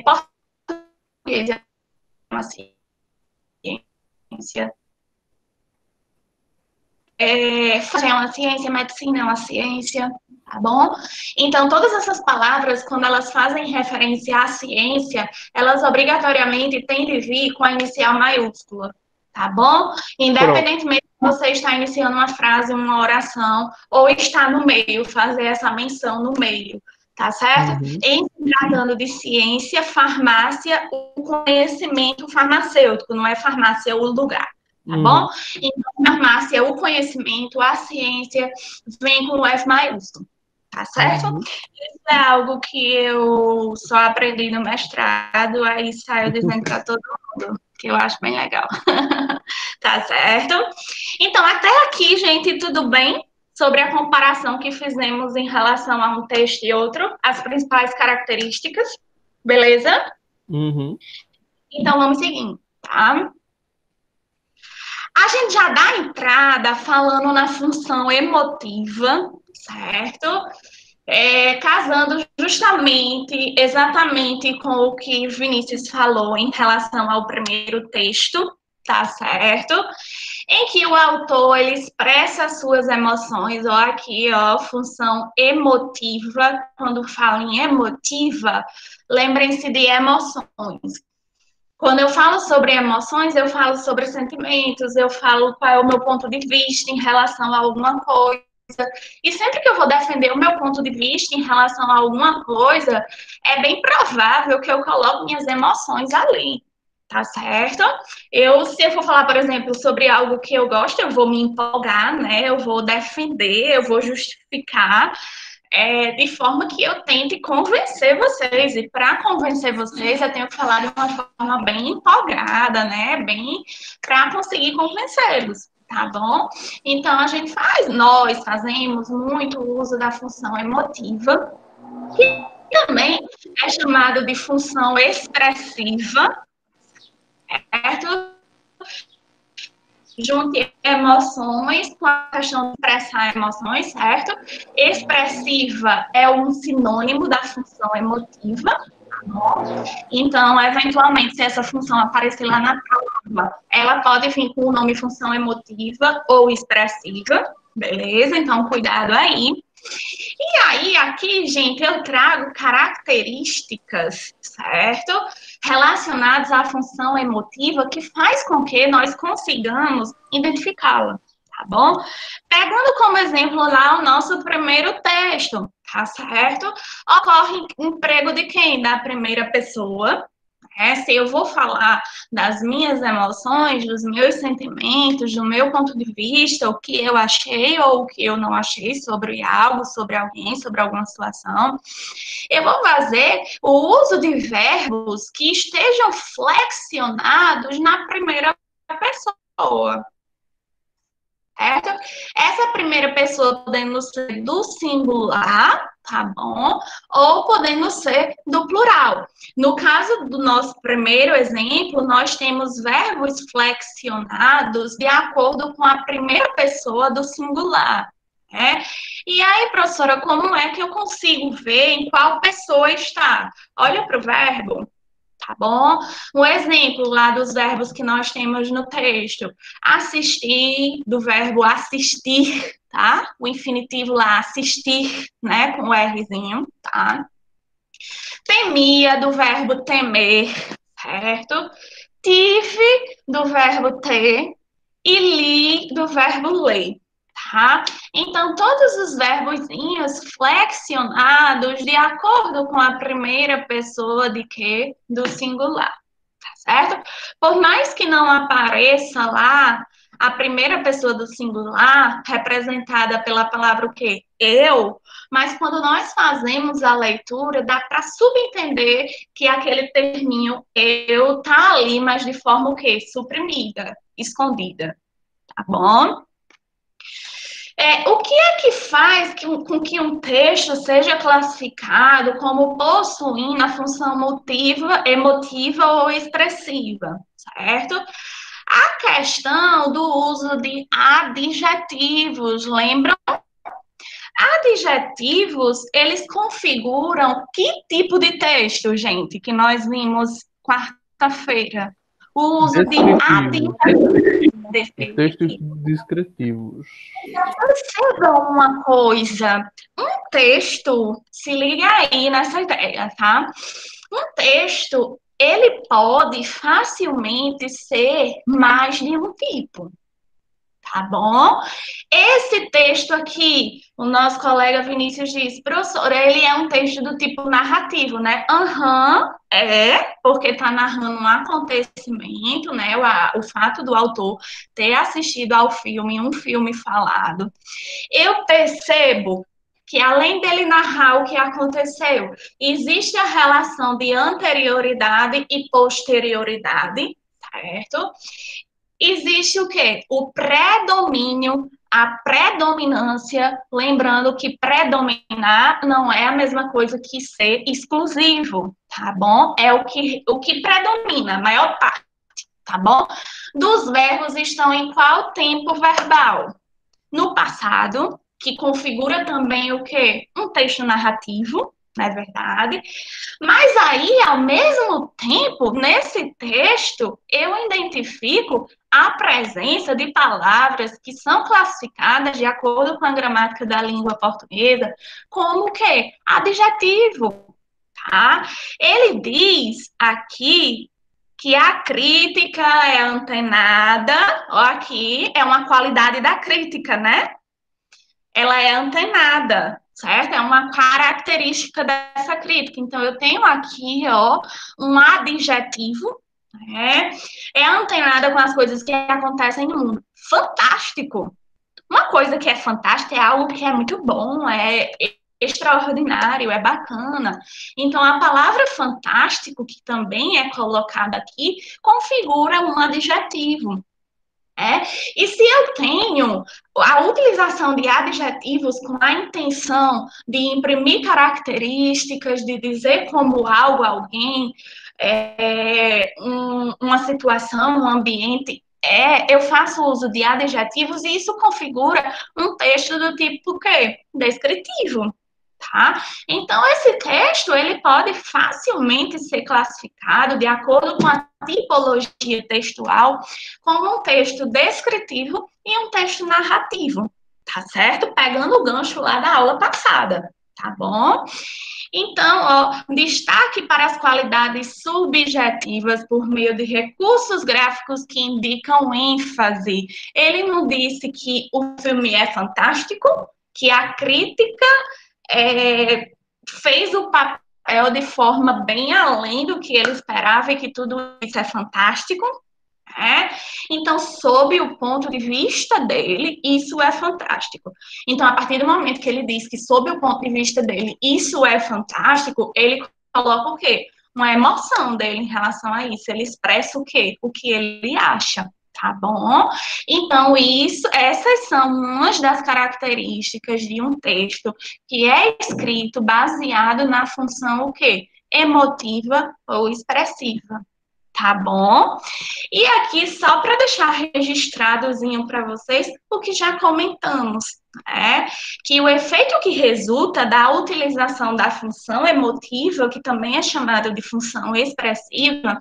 Português é uma ciência. Fazer é uma ciência, medicina é uma ciência, tá bom? Então, todas essas palavras, quando elas fazem referência à ciência, elas obrigatoriamente têm de vir com a inicial maiúscula, tá bom? Independentemente de você estar iniciando uma frase, uma oração, ou estar no meio, fazer essa menção no meio, tá certo? Em se tratando de ciência, farmácia, o conhecimento farmacêutico, não é farmácia o lugar. Tá bom? Então, farmácia, o conhecimento, a ciência, vem com o F maiúsculo, tá certo? Isso é algo que eu só aprendi no mestrado, aí saio dizendo para todo mundo, que eu acho bem legal. Tá certo? Então, até aqui, gente, tudo bem? Sobre a comparação que fizemos em relação a um texto e outro, as principais características, beleza? Então, vamos seguindo, tá? A gente já dá entrada falando na função emotiva, certo? Casando justamente, exatamente com o que Vinícius falou em relação ao primeiro texto, tá certo? Em que o autor, ele expressa as suas emoções, ó, aqui, ó, função emotiva. Quando falo em emotiva, lembrem-se de emoções. Quando eu falo sobre emoções, eu falo sobre sentimentos, eu falo qual é o meu ponto de vista em relação a alguma coisa. E sempre que eu vou defender o meu ponto de vista em relação a alguma coisa, é bem provável que eu coloque minhas emoções ali, tá certo? Se eu for falar, por exemplo, sobre algo que eu gosto, eu vou me empolgar, né? Eu vou defender, eu vou justificar. De forma que eu tente convencer vocês. E para convencer vocês, eu tenho que falar de uma forma bem empolgada, né? Bem para conseguir convencê-los, tá bom? Então, nós fazemos muito uso da função emotiva, que também é chamado de função expressiva, certo? junte emoções com a questão de expressar emoções, certo? Expressiva é um sinônimo da função emotiva, tá bom? Então, eventualmente, se essa função aparecer lá na prova, ela pode vir com o nome função emotiva ou expressiva, beleza? Então, cuidado aí. E aí, aqui, gente, eu trago características, certo? Relacionadas à função emotiva que faz com que nós consigamos identificá-la, tá bom? Pegando como exemplo lá o nosso primeiro texto, tá certo? Ocorre emprego de quem? Da primeira pessoa. Se eu vou falar das minhas emoções, dos meus sentimentos, do meu ponto de vista, o que eu achei ou o que eu não achei sobre algo, sobre alguém, sobre alguma situação, eu vou fazer o uso de verbos que estejam flexionados na primeira pessoa. Certo? Essa primeira pessoa podendo ser do singular, tá bom? Ou podendo ser do plural. No caso do nosso primeiro exemplo, nós temos verbos flexionados de acordo com a primeira pessoa do singular. Né? E aí, professora, como é que eu consigo ver em qual pessoa está? Olha para o verbo. Tá bom? Um exemplo lá dos verbos que nós temos no texto. Assistir, do verbo assistir, tá? O infinitivo lá, assistir, né? Com o Rzinho, tá? Temia, do verbo temer, certo? Tive, do verbo ter. E li, do verbo ler. Tá? Então, todos os verbozinhos flexionados de acordo com a primeira pessoa de quê? Do singular, tá certo? Por mais que não apareça lá a primeira pessoa do singular, representada pela palavra o quê? Eu, mas quando nós fazemos a leitura, dá para subentender que aquele terminho eu tá ali, mas de forma o quê? Suprimida, escondida, tá bom? O que é que faz com que um texto seja classificado como possuindo a função emotiva ou expressiva, certo? A questão do uso de adjetivos, lembram? Adjetivos, eles configuram que tipo de texto, gente, que nós vimos quarta-feira? O uso de adjetivos. Textos descritivos. Perceba uma coisa, um texto, se liga aí nessa ideia, tá? Um texto, ele pode facilmente ser mais de um tipo, tá bom? Esse texto aqui, o nosso colega Vinícius diz, professor, ele é um texto do tipo narrativo, né? Porque está narrando um acontecimento, né? O fato do autor ter assistido ao filme, um filme falado. Eu percebo que, além dele narrar o que aconteceu, existe a relação de anterioridade e posterioridade, certo? Existe o quê? O predomínio, a predominância, lembrando que predominar não é a mesma coisa que ser exclusivo, tá bom? É o que predomina, a maior parte, tá bom? Dos verbos estão em qual tempo verbal? No passado, que configura também o quê? Um texto narrativo, não é verdade? Mas aí, ao mesmo tempo, nesse texto, eu identifico a presença de palavras que são classificadas de acordo com a gramática da língua portuguesa como o quê? Adjetivo, tá? Ele diz aqui que a crítica é antenada, ó, aqui é uma qualidade da crítica, né? Ela é antenada, certo? É uma característica dessa crítica. Então, eu tenho aqui, ó, um adjetivo, né? É antenada com as coisas que acontecem no mundo. Fantástico! Uma coisa que é fantástica é algo que é muito bom, é extraordinário, é bacana. Então, a palavra fantástico, que também é colocada aqui, configura um adjetivo. E se eu tenho a utilização de adjetivos com a intenção de imprimir características, de dizer como algo, alguém, uma situação, um ambiente eu faço uso de adjetivos e isso configura um texto do tipo o quê? Descritivo, tá? Então, esse texto, ele pode facilmente ser classificado, de acordo com a tipologia textual, como um texto descritivo e um texto narrativo, tá certo? Pegando o gancho lá da aula passada, tá bom? Então, destaque para as qualidades subjetivas por meio de recursos gráficos que indicam ênfase. Ele não disse que o filme é fantástico, que a crítica fez o papel de forma bem além do que ele esperava e que tudo isso é fantástico. É? Então, sob o ponto de vista dele, isso é fantástico. Então, a partir do momento que ele diz que, sob o ponto de vista dele, isso é fantástico, ele coloca o quê? Uma emoção dele em relação a isso. Ele expressa o quê? O que ele acha. Tá bom? Então, essas são umas das características de um texto que é escrito baseado na função o quê? Emotiva ou expressiva. Tá bom? E aqui, só para deixar registradozinho para vocês, o que já comentamos, que o efeito que resulta da utilização da função emotiva, que também é chamada de função expressiva,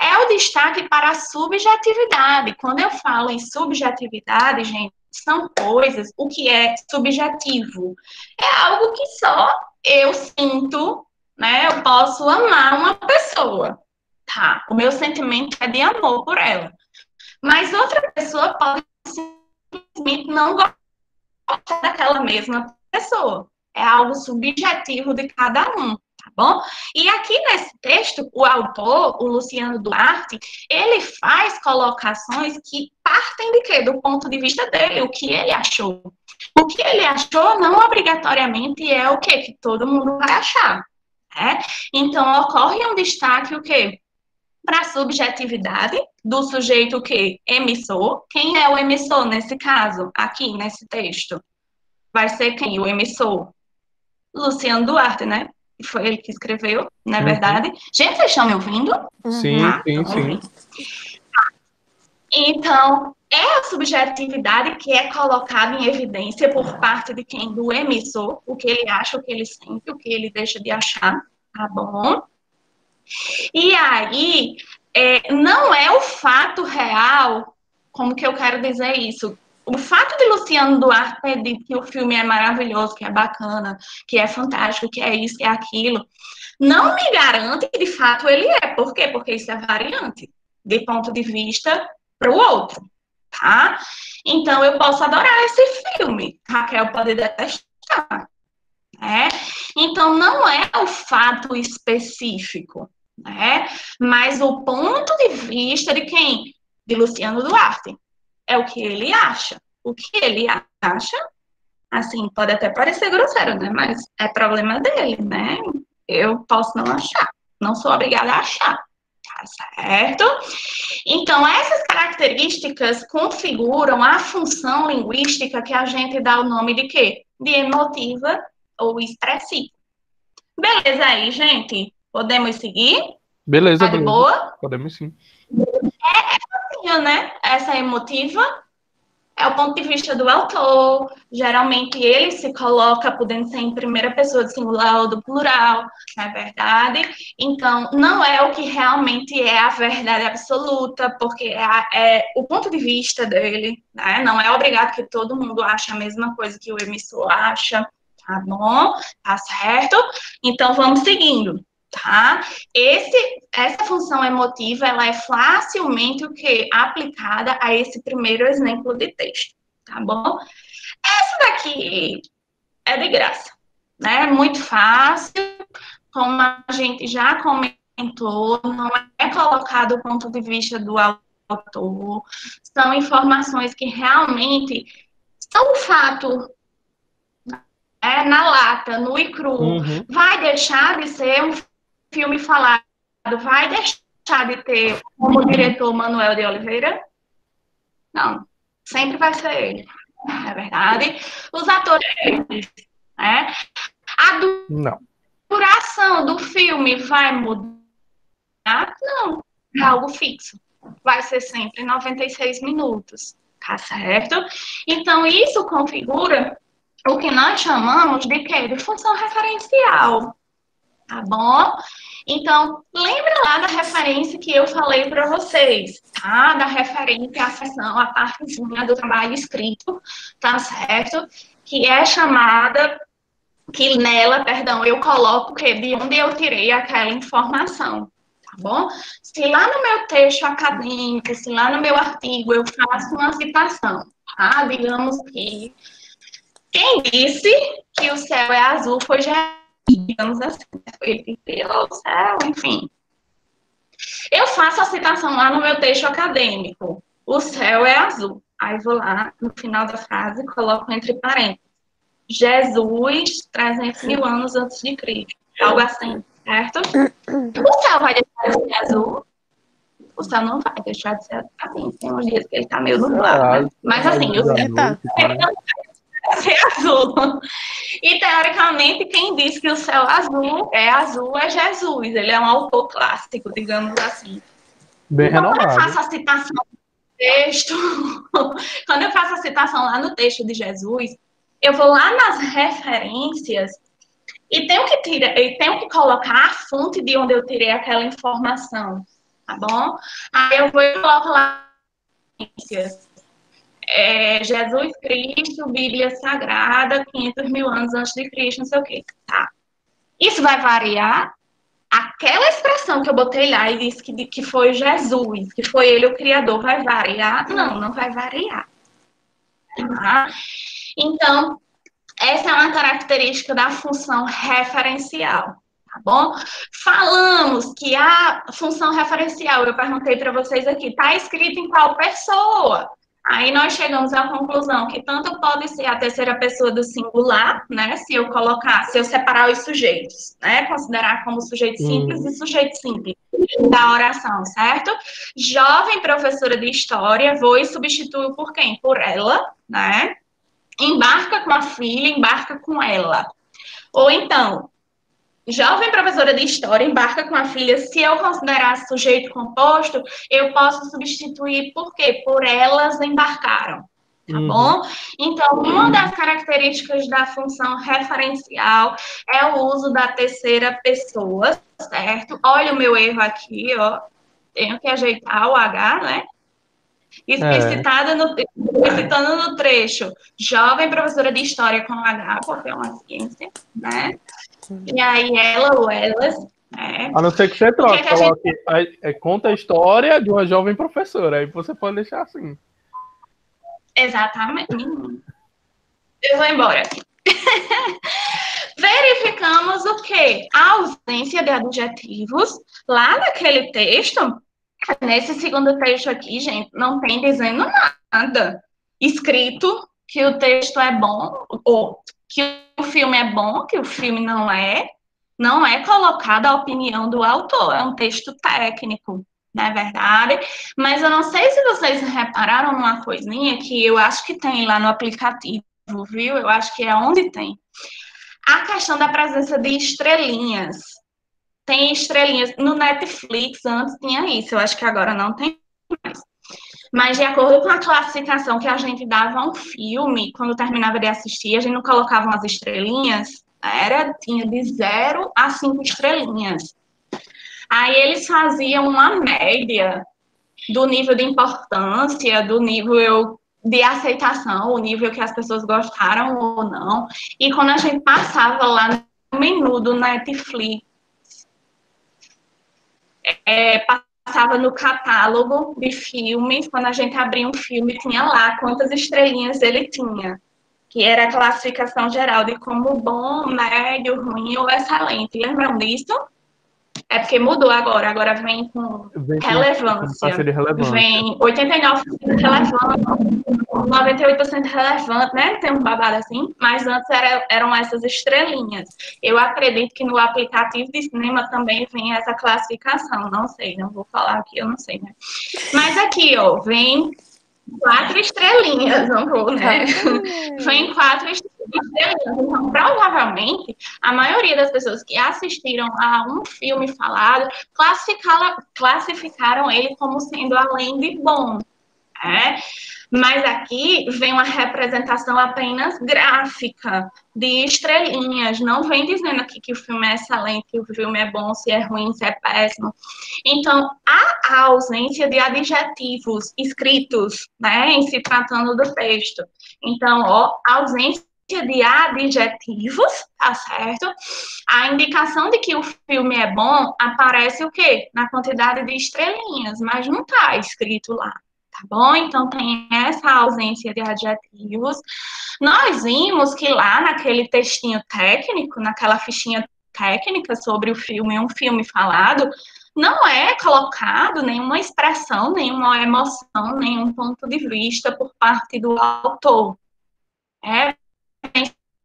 é o destaque para a subjetividade. Quando eu falo em subjetividade, gente, são coisas, o que é subjetivo? É algo que só eu sinto, né? Eu posso amar uma pessoa. Tá, o meu sentimento é de amor por ela. Mas outra pessoa pode simplesmente não gostar daquela mesma pessoa. É algo subjetivo de cada um, tá bom? E aqui nesse texto, o autor, o Luciano Duarte, ele faz colocações que partem de quê? Do ponto de vista dele, o que ele achou. O que ele achou não obrigatoriamente é o quê? Que todo mundo vai achar. Né? Então, ocorre um destaque o quê? Para a subjetividade do sujeito que emissor. Quem é o emissor nesse caso, aqui nesse texto? Vai ser quem? O emissor? Luciano Duarte, né? Foi ele que escreveu, não é verdade? Gente, vocês estão me ouvindo? Sim, sim. Então, é a subjetividade que é colocada em evidência por parte de quem? Do emissor, o que ele acha, o que ele sente, o que ele deixa de achar, tá bom? E aí, não é o fato real, como que eu quero dizer isso? O fato de Luciano Duarte ter dito que o filme é maravilhoso, que é bacana, que é fantástico, que é isso, que é aquilo, não me garante que de fato ele é. Por quê? Porque isso é variante, de ponto de vista para o outro, tá? Então, eu posso adorar esse filme, Raquel pode detestar, né? Então, não é o fato específico, né? Mas o ponto de vista de quem? De Luciano Duarte. É o que ele acha. O que ele acha, assim, pode até parecer grosseiro, né? Mas é problema dele, né? Eu posso não achar. Não sou obrigada a achar. Tá certo? Então, essas características configuram a função linguística que a gente dá o nome de quê? De emotiva ou expressiva. Beleza aí, gente? Podemos seguir? Beleza, Tá de boa? Podemos sim. Né? Essa emotiva é o ponto de vista do autor. Geralmente ele se coloca podendo ser em primeira pessoa do singular ou do plural, não é verdade? Então, não é o que realmente é a verdade absoluta, porque é o ponto de vista dele, né? Não é obrigado que todo mundo ache a mesma coisa que o emissor acha, tá bom? Tá certo? Então, vamos seguindo. Tá? Essa função emotiva, ela é facilmente o que? Aplicada a esse primeiro exemplo de texto, tá bom? Essa daqui é de graça, né? Muito fácil, como a gente já comentou, não é colocado o ponto de vista do autor, são informações que realmente são um fato, na lata, nu e cru. Vai deixar de ser um filme falado, vai deixar de ter como diretor Manuel de Oliveira? Não, sempre vai ser ele, não é verdade? Os atores, né? A duração do filme vai mudar? Não, é algo fixo, vai ser sempre 96 minutos, tá certo? Então, isso configura o que nós chamamos de quê? De função referencial, tá bom? Então, lembra lá da referência que eu falei para vocês, tá? Da referência à seção, a partezinha do trabalho escrito, tá certo? Que é chamada, que nela, perdão, eu coloco que de onde eu tirei aquela informação, tá bom? Se lá no meu texto acadêmico, se lá no meu artigo eu faço uma citação, tá? Digamos que quem disse que o céu é azul foi já, digamos assim, foi ele que criou o céu, enfim. Eu faço a citação lá no meu texto acadêmico. O céu é azul. Aí vou lá, no final da frase, coloco entre parênteses. Jesus, 300 mil anos antes de Cristo. Algo assim, certo? O céu vai deixar de ser azul? O céu não vai deixar de ser assim. Tem uns dias que ele tá meio nublado, né? Mas assim, o céu Tá. vai ser azul. E, teoricamente, quem diz que o céu é azul é Jesus. Ele é um autor clássico, digamos assim. Bem Então, quando eu renomado. faço a citação no texto, quando eu faço a citação lá no texto de Jesus, eu vou lá nas referências e tenho que colocar a fonte de onde eu tirei aquela informação, tá bom? Aí eu vou e coloco lá Jesus Cristo, Bíblia Sagrada, 500 mil anos antes de Cristo, não sei o quê. Tá. Isso vai variar? Aquela expressão que eu botei lá e disse que foi Jesus, que foi ele o criador, vai variar? Não, não vai variar. Tá? Então, essa é uma característica da função referencial. Tá bom? Falamos que a função referencial, eu perguntei para vocês aqui, está escrita em qual pessoa? Aí nós chegamos à conclusão que tanto pode ser a terceira pessoa do singular, né? Se eu separar os sujeitos, né? Considerar como sujeito simples e sujeito simples da oração, certo? Jovem professora de história, vou e substituo por quem? Por ela, né? Embarca com a filha, embarca com ela. Ou então, jovem professora de história embarca com a filha, se eu considerar sujeito composto, eu posso substituir por quê? Por elas embarcaram, tá bom? Então, uma das características da função referencial é o uso da terceira pessoa, certo? Olha o meu erro aqui, ó. Tenho que ajeitar o H, né? Explicitando no trecho, jovem professora de história com H, porque é uma ciência, né? E aí ela ou elas, né? A não ser que você troque, coloque, conta a história de uma jovem professora, aí você pode deixar assim. Exatamente. Eu vou embora aqui. Verificamos o quê? A ausência de adjetivos lá naquele texto. Nesse segundo texto aqui, gente, não tem dizendo nada escrito que o texto é bom, ou que o filme é bom, que o filme não é colocada a opinião do autor, é um texto técnico, não é verdade? Mas eu não sei se vocês repararam numa coisinha que eu acho que tem lá no aplicativo, viu? Eu acho que é onde tem. A questão da presença de estrelinhas. Tem estrelinhas. No Netflix, antes tinha isso. Eu acho que agora não tem mais. Mas de acordo com a classificação que a gente dava a um filme, quando terminava de assistir, a gente não colocava umas estrelinhas. Tinha de 0 a 5 estrelinhas. Aí eles faziam uma média do nível de importância, do nível de aceitação, o nível que as pessoas gostaram ou não. E quando a gente passava lá no menu do Netflix, passava no catálogo de filmes, quando a gente abria um filme, tinha lá quantas estrelinhas ele tinha, que era a classificação geral de como bom, médio, ruim ou excelente. Lembram disso? É porque mudou agora vem com relevância. Vem 89% relevante, 98% relevante, né? Tem um babado assim, mas antes eram essas estrelinhas. Eu acredito que no aplicativo de cinema também vem essa classificação, não sei, não vou falar aqui, eu não sei, né? Mas aqui, ó, vem 4 estrelinhas, não vou, né? Vem 4 estrelinhas. Então, provavelmente, a maioria das pessoas que assistiram a um filme falado classificaram ele como sendo além de bom. Mas aqui vem uma representação apenas gráfica, de estrelinhas, não vem dizendo aqui que o filme é excelente, que o filme é bom, se é ruim, se é péssimo. Então, a ausência de adjetivos escritos, né, em se tratando do texto. Então, a ausência de adjetivos, tá certo? A indicação de que o filme é bom aparece o quê? Na quantidade de estrelinhas, mas não tá escrito lá. Tá bom? Então, tem essa ausência de adjetivos. Nós vimos que lá naquele textinho técnico, naquela fichinha técnica sobre o filme, um filme falado, não é colocado nenhuma expressão, nenhuma emoção, nenhum ponto de vista por parte do autor.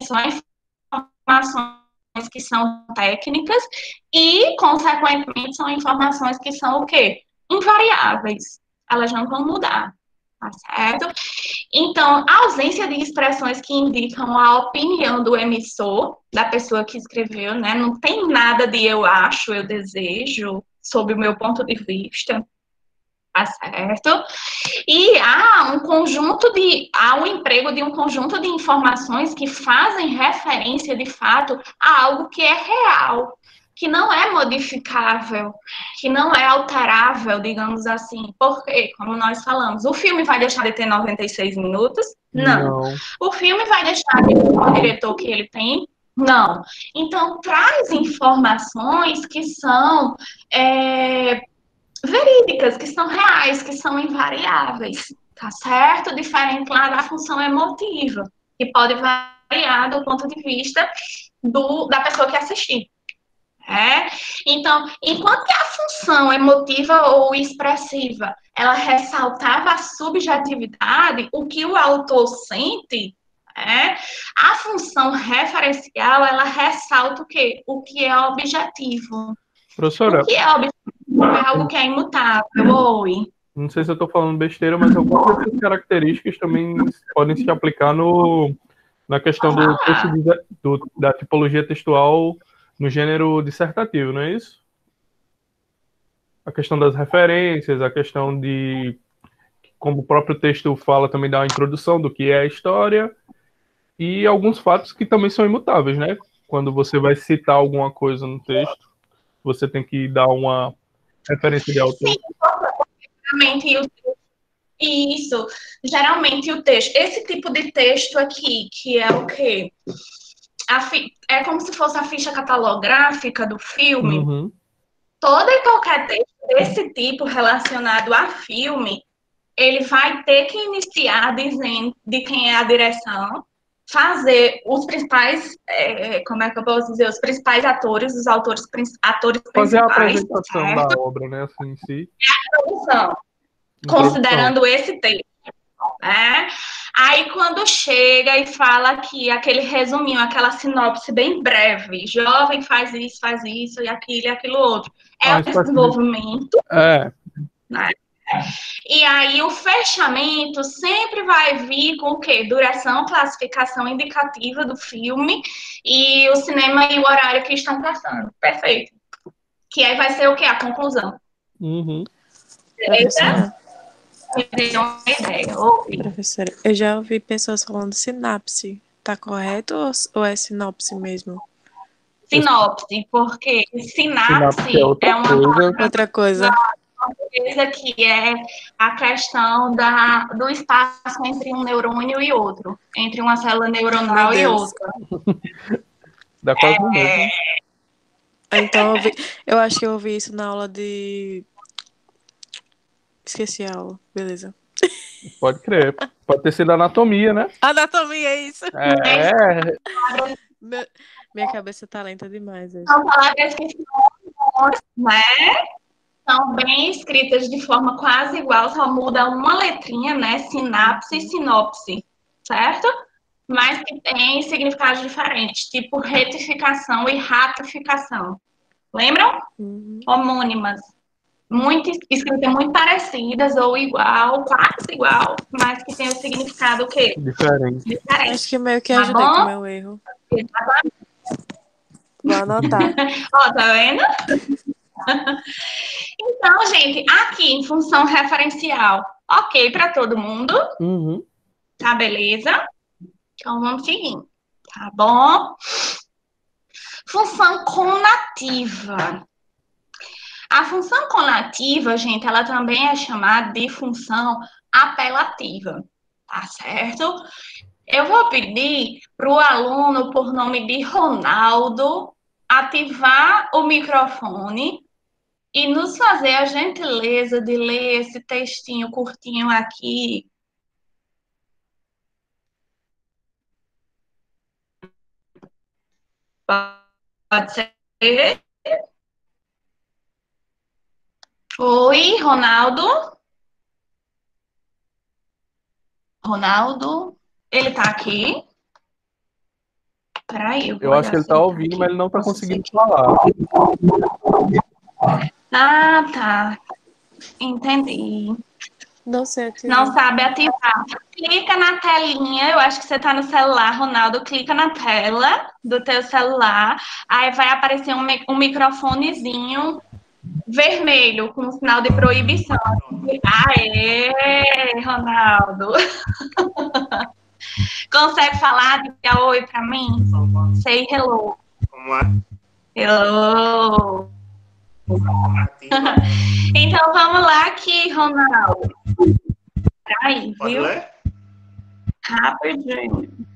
São informações que são técnicas e, consequentemente, são informações que são o quê? Invariáveis. Elas não vão mudar, tá certo? Então, a ausência de expressões que indicam a opinião do emissor, da pessoa que escreveu, né? Não tem nada de eu acho, eu desejo, sob o meu ponto de vista, tá certo? E há o emprego de um conjunto de informações que fazem referência, de fato, a algo que é real, que não é modificável, que não é alterável, digamos assim. Porque, como nós falamos, o filme vai deixar de ter 96 minutos? Não. O filme vai deixar de ter o diretor que ele tem? Não. Então, traz informações que são verídicas, que são reais, que são invariáveis, tá certo? Diferente lá da função emotiva, que pode variar do ponto de vista da pessoa que assistir. Então, enquanto que a função emotiva ou expressiva, ela ressaltava a subjetividade, o que o autor sente, a função referencial, ela ressalta o quê? O que é objetivo. Professora, o que é objetivo é algo que é imutável. Oi. Não sei se eu estou falando besteira, mas algumas dessas características também podem se aplicar na questão do texto da tipologia textual no gênero dissertativo, não é isso? A questão das referências, a questão de, como o próprio texto fala, também dá uma introdução do que é a história, e alguns fatos que também são imutáveis, né? Quando você vai citar alguma coisa no texto, você tem que dar uma referência de autor. Geralmente o texto, esse tipo de texto aqui, que é o quê? É como se fosse a ficha catalográfica do filme. Uhum. Todo e qualquer texto desse tipo relacionado a filme, ele vai ter que iniciar dizendo de quem é a direção, fazer os principais, como é que eu posso dizer, os principais atores, os atores principais. Fazer a apresentação, certo? Da obra, né, assim, em si. É a introdução, considerando esse texto. Aí quando chega e fala aqui aquele resuminho, aquela sinopse bem breve, jovem faz isso e aquilo outro, é o desenvolvimento, né? E aí o fechamento sempre vai vir com o quê? Duração, classificação indicativa do filme e o cinema e o horário que estão passando. Perfeito. Que aí vai ser o quê? A conclusão. Uhum. Professora, eu já ouvi pessoas falando sinapse. Tá correto ou é sinopse mesmo? Sinopse, porque sinapse é outra coisa. Que é a questão do espaço entre um neurônio e outro, entre uma célula neuronal e outra. Dá quase no mesmo. Então, eu acho que eu ouvi isso na aula de... Esqueci a aula, beleza. Pode crer. Pode ter sido anatomia, né? Anatomia, é isso. Minha cabeça tá lenta demais. São palavras que são bem escritas de forma quase igual, só muda uma letrinha, né? Sinapse e sinopse, certo? Mas que tem significados diferentes, tipo retificação e ratificação. Lembram? Homônimas. escritas muito parecidas ou igual, quase igual, mas que tem o significado o quê? Diferente. Diferente. Acho que meio que Tá ajudei com o bom? meu erro. Vou anotar. Ó, tá vendo? Então, gente, aqui em função referencial, ok para todo mundo, Uhum. tá beleza? Então vamos seguir, tá bom? Função conativa. A função conativa, gente, ela também é chamada de função apelativa, tá certo? Eu vou pedir para o aluno, por nome de Ronaldo, ativar o microfone e nos fazer a gentileza de ler esse textinho curtinho aqui. Pode ser? Oi, Ronaldo? Ronaldo? Ele tá aqui? Peraí, eu vou Eu acho que olhar ele se tá ele ouvindo, aqui. mas ele não tá Posso conseguindo ser falar. Ah, tá. Entendi. Não sei Não ativar. sabe ativar. Clica na telinha, eu acho que você tá no celular, Ronaldo, clica na tela do teu celular, aí vai aparecer um microfonezinho vermelho com um sinal de proibição. Aê, Ronaldo. Consegue falar? Diga oi pra mim? Say hello. Como é? Hello. Conativa. Então vamos lá aqui, Ronaldo. Peraí, Pode viu? ler? Rapidinho.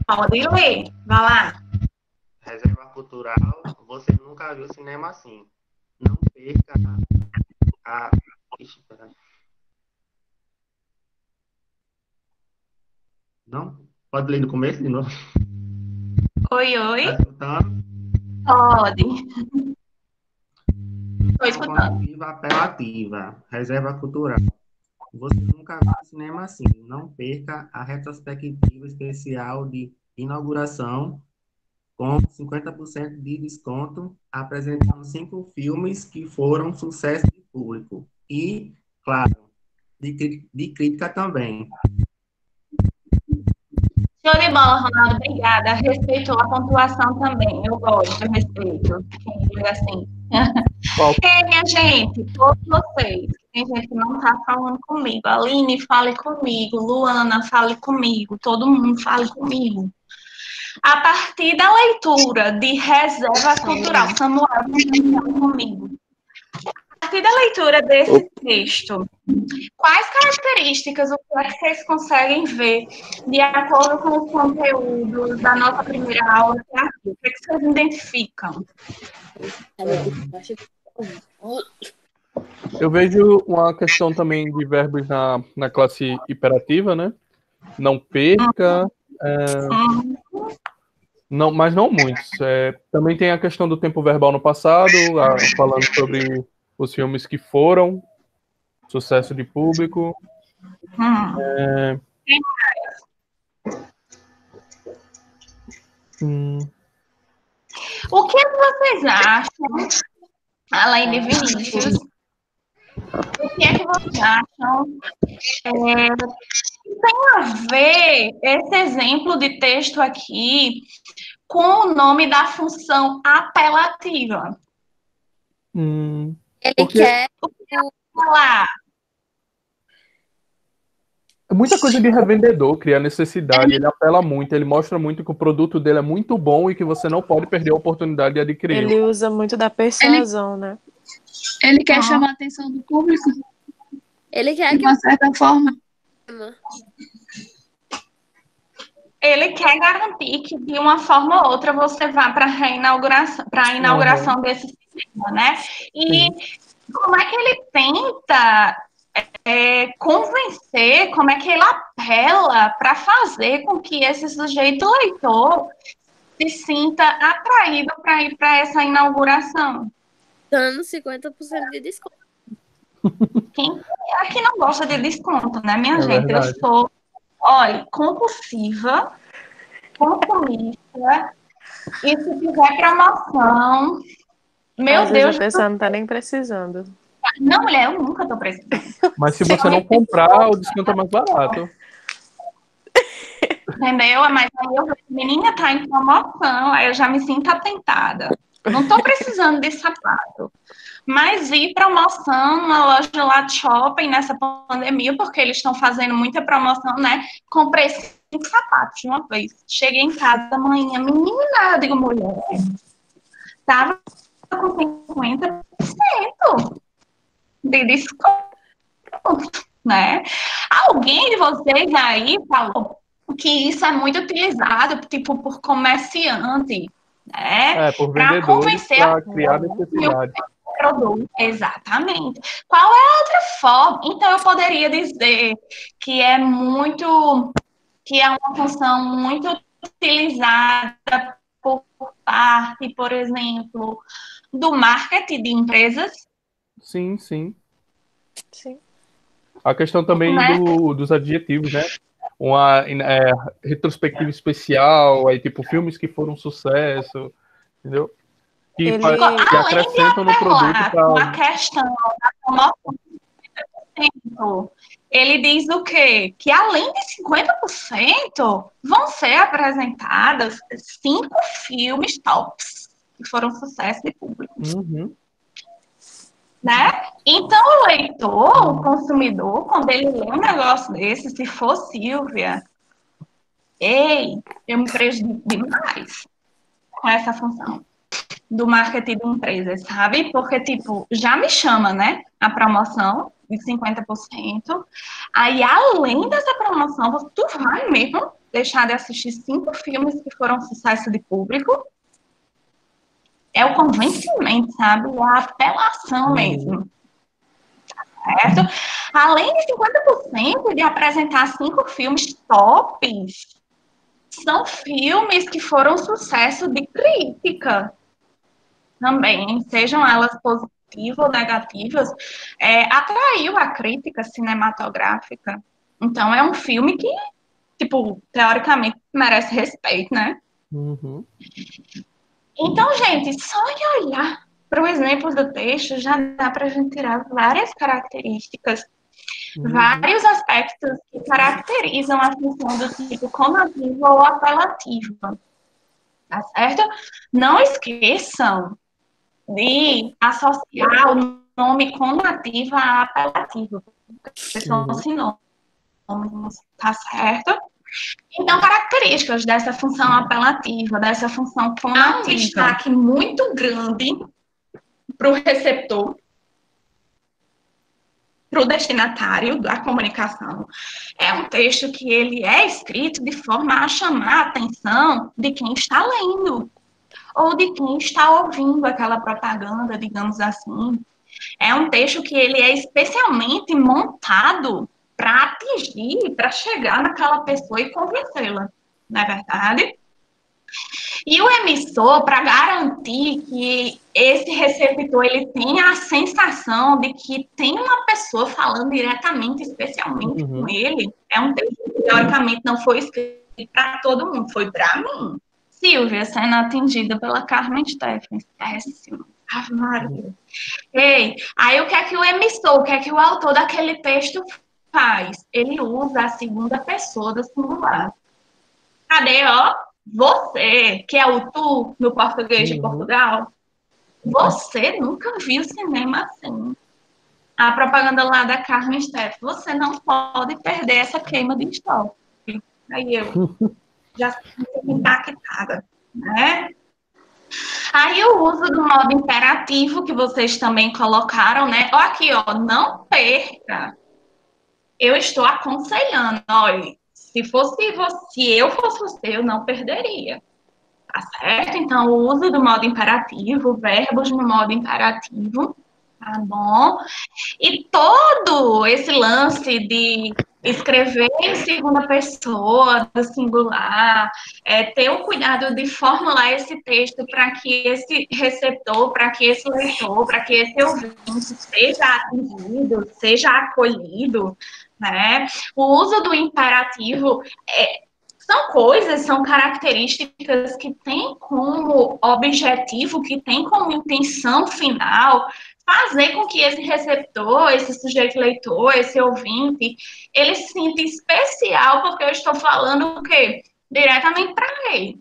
Pode ler. Vai lá. Reserva cultural. Você nunca viu cinema assim. Não perca a... Ixi, peraí. Não? Pode ler no começo de novo? Oi, Tá oi. escutando? Pode. Estou escutando. Conativa apelativa. Reserva cultural. Você nunca viu cinema assim. Não perca a retrospectiva especial de inauguração com 50% de desconto, apresentando 5 filmes que foram sucesso de público. E, claro, de crítica também. Show de bola, Ronaldo. Obrigada. Respeitou a pontuação também. Eu gosto, eu respeito. Quem diga assim. Qual? Ei, minha gente, todos vocês. Tem gente que não tá falando comigo. Aline, fale comigo. Luana, fale comigo. Todo mundo fale comigo. A partir da leitura de Reserva Cultural, Samuel, fale comigo. A partir da leitura desse texto, quais características, o que é que vocês conseguem ver de acordo com os conteúdos da nossa primeira aula? O que é que vocês identificam? Eu vejo uma questão também de verbos na classe hiperativa, né? Não perca. Não, mas não muitos. Também tem a questão do tempo verbal no passado, falando sobre os filmes que foram sucesso de público. O que vocês acham, além de Vinícius, o que é que vocês acham que tem a ver esse exemplo de texto aqui com o nome da função apelativa? Ele Porque quer Falar. é muita coisa de revendedor, criar necessidade. Ele apela muito, ele mostra muito que o produto dele é muito bom e que você não pode perder a oportunidade de adquirir. Ele usa muito da persuasão, né? Ele quer chamar a atenção do público Ele quer de que uma certa forma. Ele quer garantir que de uma forma ou outra você vá para a inauguração desse sistema, né? E como é que ele tenta convencer, como é que ele apela para fazer com que esse sujeito leitor se sinta atraído para ir para essa inauguração? dando 50% de desconto. Quem é que não gosta de desconto, né, minha É gente? verdade. Eu sou, olha, compulsiva, consumista, e se tiver promoção, Meu Às vezes Deus, a pessoa não tá nem precisando. não, mulher, eu nunca tô precisando. Mas se você não comprar, o desconto é mais barato. Entendeu? Mas aí eu vejo, menina, tá em promoção, aí eu já me sinto atentada. Não tô precisando de sapato. Mas vi promoção na loja lá de shopping nessa pandemia, porque eles estão fazendo muita promoção, né? Comprei 5 sapatos de uma vez. Cheguei em casa amanhã, menina, eu digo, mulher, tava com 50% de desconto, né? Alguém de vocês aí falou que isso é muito utilizado, tipo, por comerciante, né? Por Para vendedores, convencer a para criar necessidade. produto. Exatamente. Qual é a outra forma? Então, eu poderia dizer que é muito, que é uma função muito utilizada por parte, por exemplo, do marketing de empresas, Sim, sim. Sim. A questão também né? dos adjetivos, né? Uma retrospectiva especial, aí tipo filmes que foram sucesso, entendeu? Que, Ele- que Além de acrescentam no produto apelar para. com a questão da promoção, ele diz o quê? Que além de 50% vão ser apresentados 5 filmes tops que foram sucesso de público, Uhum. né? Então, o leitor, o consumidor, quando ele lê um negócio desse, se for Silvia, ei, eu me prejudico demais com essa função do marketing de empresas, sabe? Porque, tipo, já me chama, né? A promoção de 50%. Aí, além dessa promoção, tu vai mesmo deixar de assistir 5 filmes que foram sucesso de público? É o convencimento, sabe? É a apelação mesmo. Certo? Além de 50% de apresentar 5 filmes tops, são filmes que foram sucesso de crítica também, sejam elas positivas ou negativas, atraiu a crítica cinematográfica. Então, é um filme que, tipo, teoricamente merece respeito, né? Uhum. Então, gente, só de olhar para o exemplo do texto já dá para a gente tirar várias características, vários aspectos que caracterizam a função do tipo conativa ou apelativa, tá certo? Não esqueçam de associar o nome conativa a apelativa, porque são sinônimos, tá certo? Então, características dessa função apelativa, dessa função conativa. Há um destaque muito grande para o receptor, para o destinatário da comunicação. É um texto que ele é escrito de forma a chamar a atenção de quem está lendo, ou de quem está ouvindo aquela propaganda, digamos assim. É um texto que ele é especialmente montado para atingir, para chegar naquela pessoa e convencê-la, não é verdade? E o emissor, para garantir que esse receptor ele tenha a sensação de que tem uma pessoa falando diretamente, especialmente com ele, é um texto que, teoricamente, não foi escrito para todo mundo, foi para mim. Silvia sendo atendida pela Carmen Stephens. Péssimo. Ave Maria. Ei, aí o que é que o emissor, o que é que o autor daquele texto faz? Ele usa a segunda pessoa do singular. Cadê, ó? Você, que é o tu no português de Portugal, você nunca viu cinema assim. A propaganda lá da Carmen Stephens, você não pode perder essa queima de estoque. Aí eu já fico impactada, né? Aí o uso do modo imperativo, que vocês também colocaram, né? Ó, aqui, ó, não perca. Eu estou aconselhando, olha, se eu fosse você, eu não perderia. Tá certo? Então, o uso do modo imperativo, verbos no modo imperativo, tá bom? E todo esse lance de escrever em segunda pessoa, do singular, ter o cuidado de formular esse texto para que esse receptor, para que esse leitor, para que esse ouvinte seja atendido, seja acolhido, né? O uso do imperativo São coisas, são características que têm como objetivo, que têm como intenção final fazer com que esse receptor, esse sujeito leitor, esse ouvinte, ele se sinta especial, porque eu estou falando o quê? Diretamente para ele.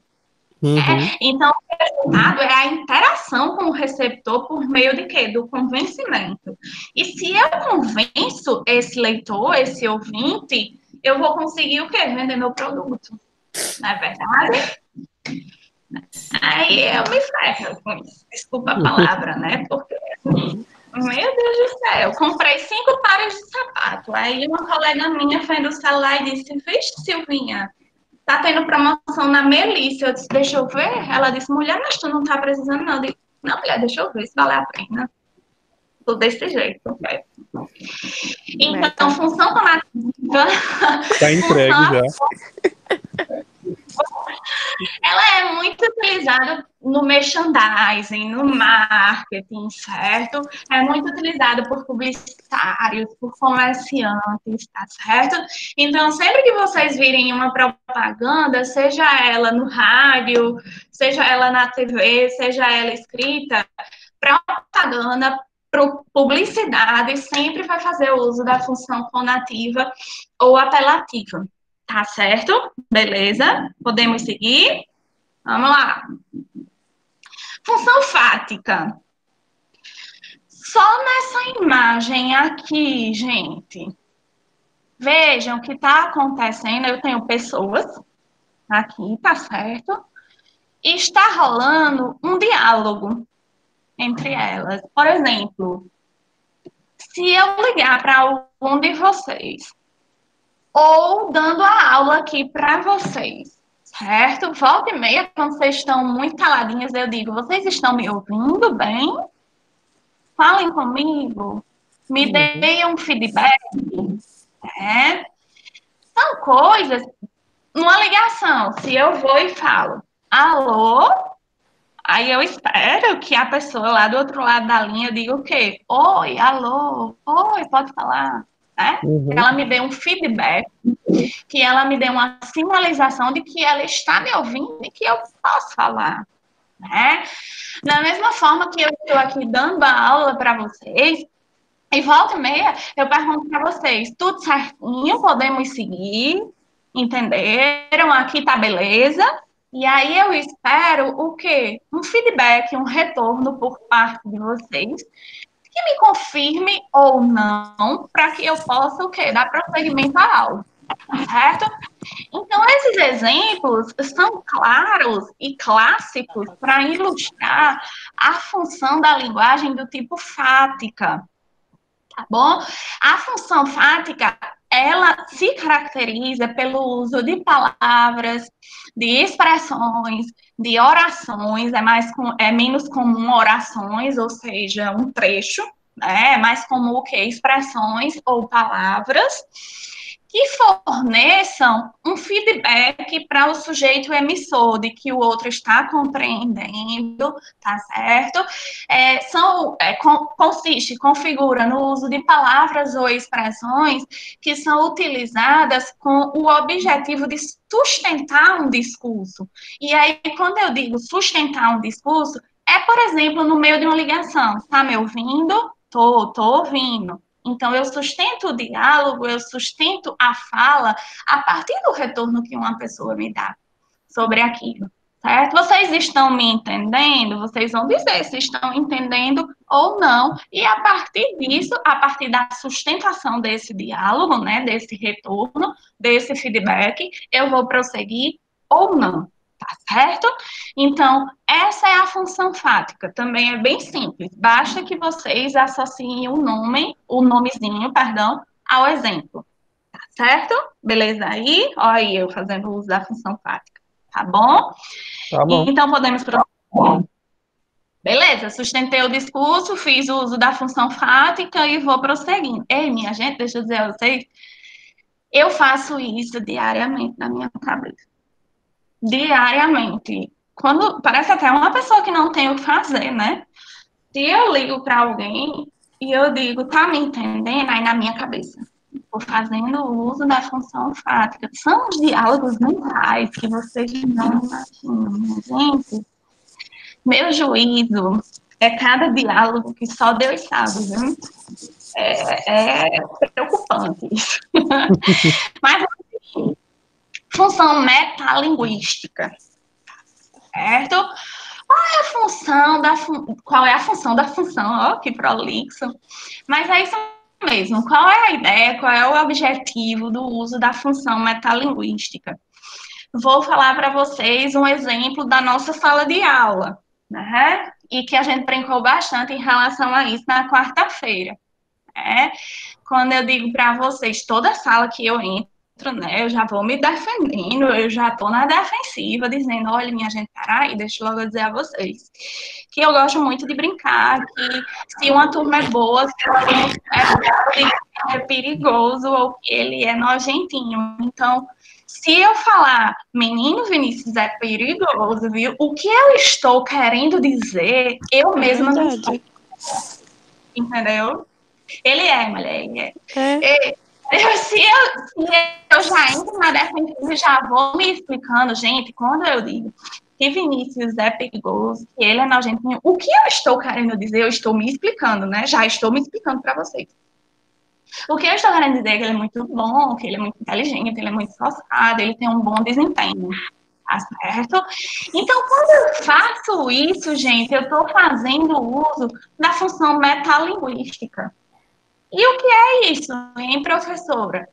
Então, o resultado é a interação com o receptor por meio de quê? Do convencimento. E se eu convenço esse leitor, esse ouvinte, eu vou conseguir o quê? Vender meu produto. Não é verdade? Aí eu me ferro com isso. Desculpa a palavra, né? Porque, meu Deus do céu, eu comprei 5 pares de sapato. Aí uma colega minha foi no celular e disse, vixe, Silvinha, tá tendo promoção na Melissa. Eu disse, deixa eu ver. Ela disse, mulher, mas tu não tá precisando não. Eu disse, não, mulher, deixa eu ver se vale a pena. Tô desse jeito. Okay? Então, função conativa... Tá entregue já. Ela é muito utilizada no merchandising, no marketing, certo? É muito utilizada por publicitários, por comerciantes, tá certo? Então, sempre que vocês virem uma propaganda, seja ela no rádio, seja ela na TV, seja ela escrita, propaganda, publicidade sempre vai fazer uso da função conativa ou apelativa. Tá certo? Beleza? Podemos seguir? Vamos lá. Função fática. Só nessa imagem aqui, gente. Vejam o que está acontecendo. Eu tenho pessoas aqui, tá certo? E está rolando um diálogo entre elas. Por exemplo, se eu ligar para algum de vocês ou dando a aula aqui para vocês, certo? Volta e meia, quando vocês estão muito caladinhas, eu digo, vocês estão me ouvindo bem? Falem comigo, me deem um feedback, né? São coisas, numa ligação, se eu vou e falo, alô? Aí eu espero que a pessoa lá do outro lado da linha diga o quê? Oi, alô, oi, pode falar, né? Ela me dê um feedback, que ela me dê uma sinalização de que ela está me ouvindo e que eu posso falar, né? Da mesma forma que eu estou aqui dando a aula para vocês, e volta e meia eu pergunto para vocês, tudo certinho? Podemos seguir? Entenderam? Aqui tá beleza? E aí eu espero o quê? Um feedback, um retorno por parte de vocês, que me confirme ou não, para que eu possa o quê? Dar prosseguimento à aula, certo? Então, esses exemplos são claros e clássicos para ilustrar a função da linguagem do tipo fática, tá bom? A função fática, ela se caracteriza pelo uso de palavras, de expressões, de orações, é menos comum orações, ou seja, um trecho, né? É mais comum o que? Expressões ou palavras que forneçam um feedback para o sujeito emissor de que o outro está compreendendo, tá certo? Configura no uso de palavras ou expressões que são utilizadas com o objetivo de sustentar um discurso. E aí, quando eu digo sustentar um discurso, é, por exemplo, no meio de uma ligação. Está me ouvindo? Tô ouvindo. Então, eu sustento o diálogo, eu sustento a fala a partir do retorno que uma pessoa me dá sobre aquilo, certo? Vocês estão me entendendo? Vocês vão dizer se estão entendendo ou não. E a partir disso, a partir da sustentação desse diálogo, né, desse retorno, desse feedback, eu vou prosseguir ou não. Tá certo? Então, essa é a função fática. Também é bem simples. Basta que vocês associem o nomezinho, ao exemplo. Tá certo? Beleza aí? Olha aí eu fazendo uso da função fática. Tá bom? Tá bom. Então, podemos prosseguir. Beleza, sustentei o discurso, fiz o uso da função fática e vou prosseguindo. Ei, minha gente, deixa eu dizer a vocês, eu faço isso diariamente na minha cabeça. Diariamente. Parece até uma pessoa que não tem o que fazer, né? Se eu ligo para alguém e eu digo, tá me entendendo? Aí na minha cabeça, Estou fazendo uso da função fática. São os diálogos mentais que vocês não imaginam, gente. Meu juízo é cada diálogo que só Deus sabe, viu? É preocupante isso. Mas, assim, função metalinguística, certo? Qual é a função da função? Ó, que prolixo. Mas é isso mesmo. Qual é a ideia, qual é o objetivo do uso da função metalinguística? Vou falar para vocês um exemplo da nossa sala de aula, né? E que a gente brincou bastante em relação a isso na quarta-feira, né? Quando eu digo para vocês, toda sala que eu entro, né, eu já vou me defendendo, eu já estou na defensiva, dizendo, olha, minha gente, peraí, deixa eu logo dizer a vocês, que eu gosto muito de brincar, que se uma turma é boa, se o aluno é perigoso, ou que ele é nojentinho. Então, se eu falar, menino Vinícius é perigoso, viu? O que eu estou querendo dizer, eu mesma não sei. Entendeu? Ele é, mulher, ele é. Se eu já entro na defensiva e já vou me explicando, gente, quando eu digo que Vinícius é perigoso, que ele é nojentinho, o que eu estou querendo dizer, eu estou me explicando, né? Já estou me explicando para vocês. O que eu estou querendo dizer é que ele é muito bom, que ele é muito inteligente, ele é muito esforçado, ele tem um bom desempenho, tá certo? Então, quando eu faço isso, gente, eu estou fazendo uso da função metalinguística. E o que é isso, hein, professora?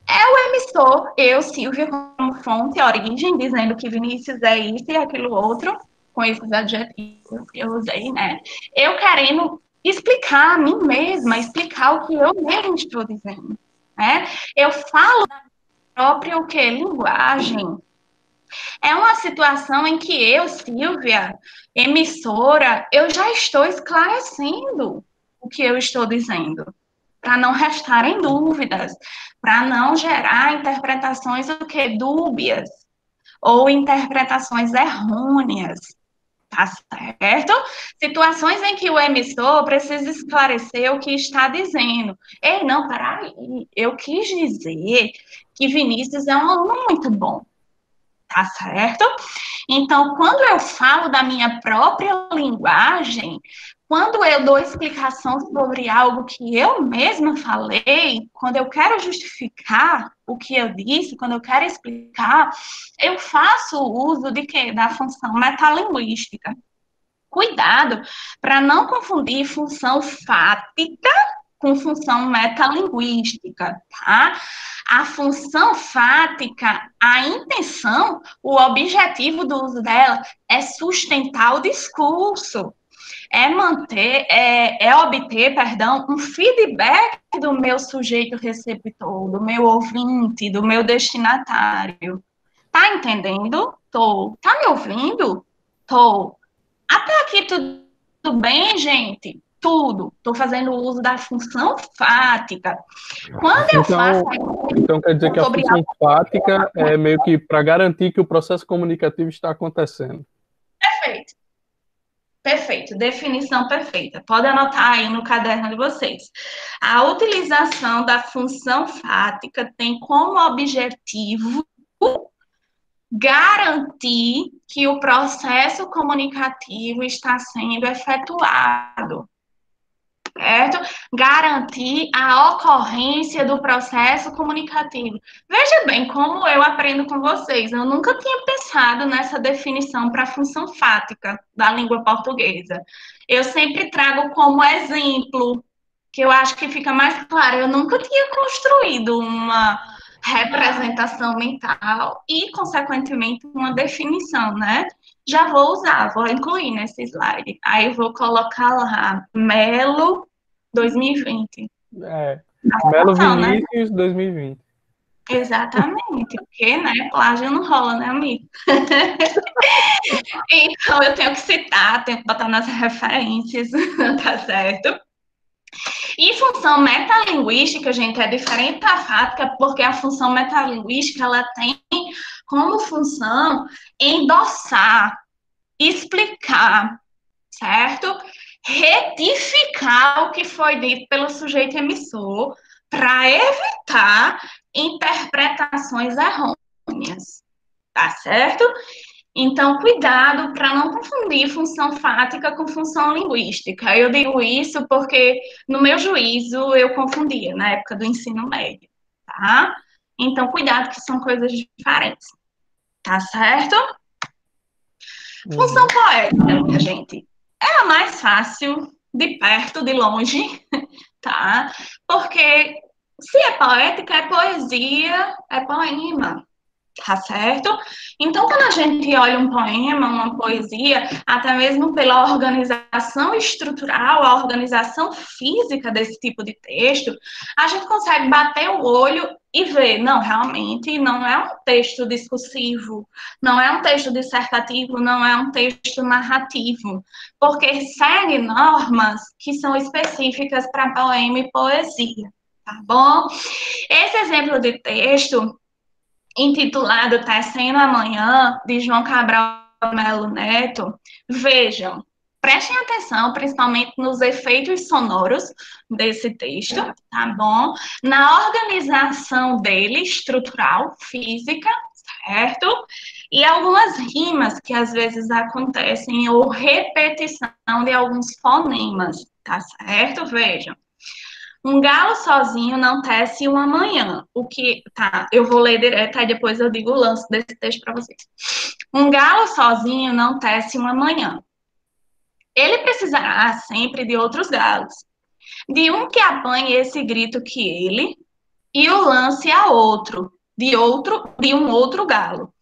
É o emissor, eu, Silvia, como fonte, origem, dizendo que Vinícius é isso e aquilo outro, com esses adjetivos que eu usei, né? Eu querendo explicar a mim mesma, explicar o que eu mesmo estou dizendo, né? Eu falo da própria o quê? Linguagem. É uma situação em que eu, Silvia, emissora, eu já estou esclarecendo o que eu estou dizendo, para não restarem dúvidas, para não gerar interpretações o quê? Dúbias, ou interpretações errôneas. Tá certo? Situações em que o emissor precisa esclarecer o que está dizendo. Ei, não, peraí, eu quis dizer que Vinícius é um aluno muito bom. Tá certo? Então, quando eu falo da minha própria linguagem, quando eu dou explicação sobre algo que eu mesma falei, quando eu quero justificar o que eu disse, quando eu quero explicar, eu faço uso de quê? Da função metalinguística. Cuidado para não confundir função fática com função metalinguística, tá? A função fática, a intenção, o objetivo do uso dela é sustentar o discurso, obter, perdão, um feedback do meu sujeito receptor, do meu ouvinte, do meu destinatário. Tá entendendo? Tô. Tá me ouvindo? Tô. Até aqui tudo bem, gente? Tudo. Estou fazendo uso da função fática. Quando eu faço... Então quer dizer que a função fática é meio que para garantir que o processo comunicativo está acontecendo. Perfeito. Perfeito. Definição perfeita. Pode anotar aí no caderno de vocês. A utilização da função fática tem como objetivo garantir que o processo comunicativo está sendo efetuado, certo? Garantir a ocorrência do processo comunicativo. Veja bem como eu aprendo com vocês. Eu nunca tinha pensado nessa definição para a função fática da língua portuguesa. Eu sempre trago como exemplo, que eu acho que fica mais claro. Eu nunca tinha construído uma representação mental e, consequentemente, uma definição, né? Já vou usar, vou incluir nesse slide. Aí eu vou colocar lá, Melo 2020. Melo Vinícius, né? 2020. Exatamente, porque, né, plágio não rola, né, amigo? Então, eu tenho que citar, tenho que botar nas referências, tá certo? E função metalinguística, gente, é diferente da fática, porque a função metalinguística, ela tem como função endossar, explicar, certo? Retificar o que foi dito pelo sujeito emissor, para evitar interpretações errôneas, tá certo? Então, cuidado para não confundir função fática com função linguística. Eu digo isso porque, no meu juízo, eu confundia na época do ensino médio, tá? Então, cuidado que são coisas diferentes, tá certo? Função poética, minha gente, é a mais fácil, de perto, de longe, tá? Porque se é poética, é poesia, é poema, tá certo? Então, quando a gente olha um poema, uma poesia, até mesmo pela organização estrutural, a organização física desse tipo de texto, a gente consegue bater o olho e ver, não, realmente não é um texto discursivo, não é um texto dissertativo, não é um texto narrativo, porque segue normas que são específicas para poema e poesia, tá bom? Esse exemplo de texto intitulado Tecendo Amanhã, de João Cabral Melo Neto, vejam, prestem atenção, principalmente nos efeitos sonoros desse texto, tá bom? Na organização dele, estrutural, física, certo? E algumas rimas que às vezes acontecem, ou repetição de alguns fonemas, tá certo? Vejam. Um galo sozinho não tece uma manhã. O que. Tá, eu vou ler direto, aí depois eu digo o lance desse texto para vocês. Um galo sozinho não tece uma manhã. Ele precisará sempre de outros galos. De um que apanhe esse grito que ele e o lance a outro. De um outro galo.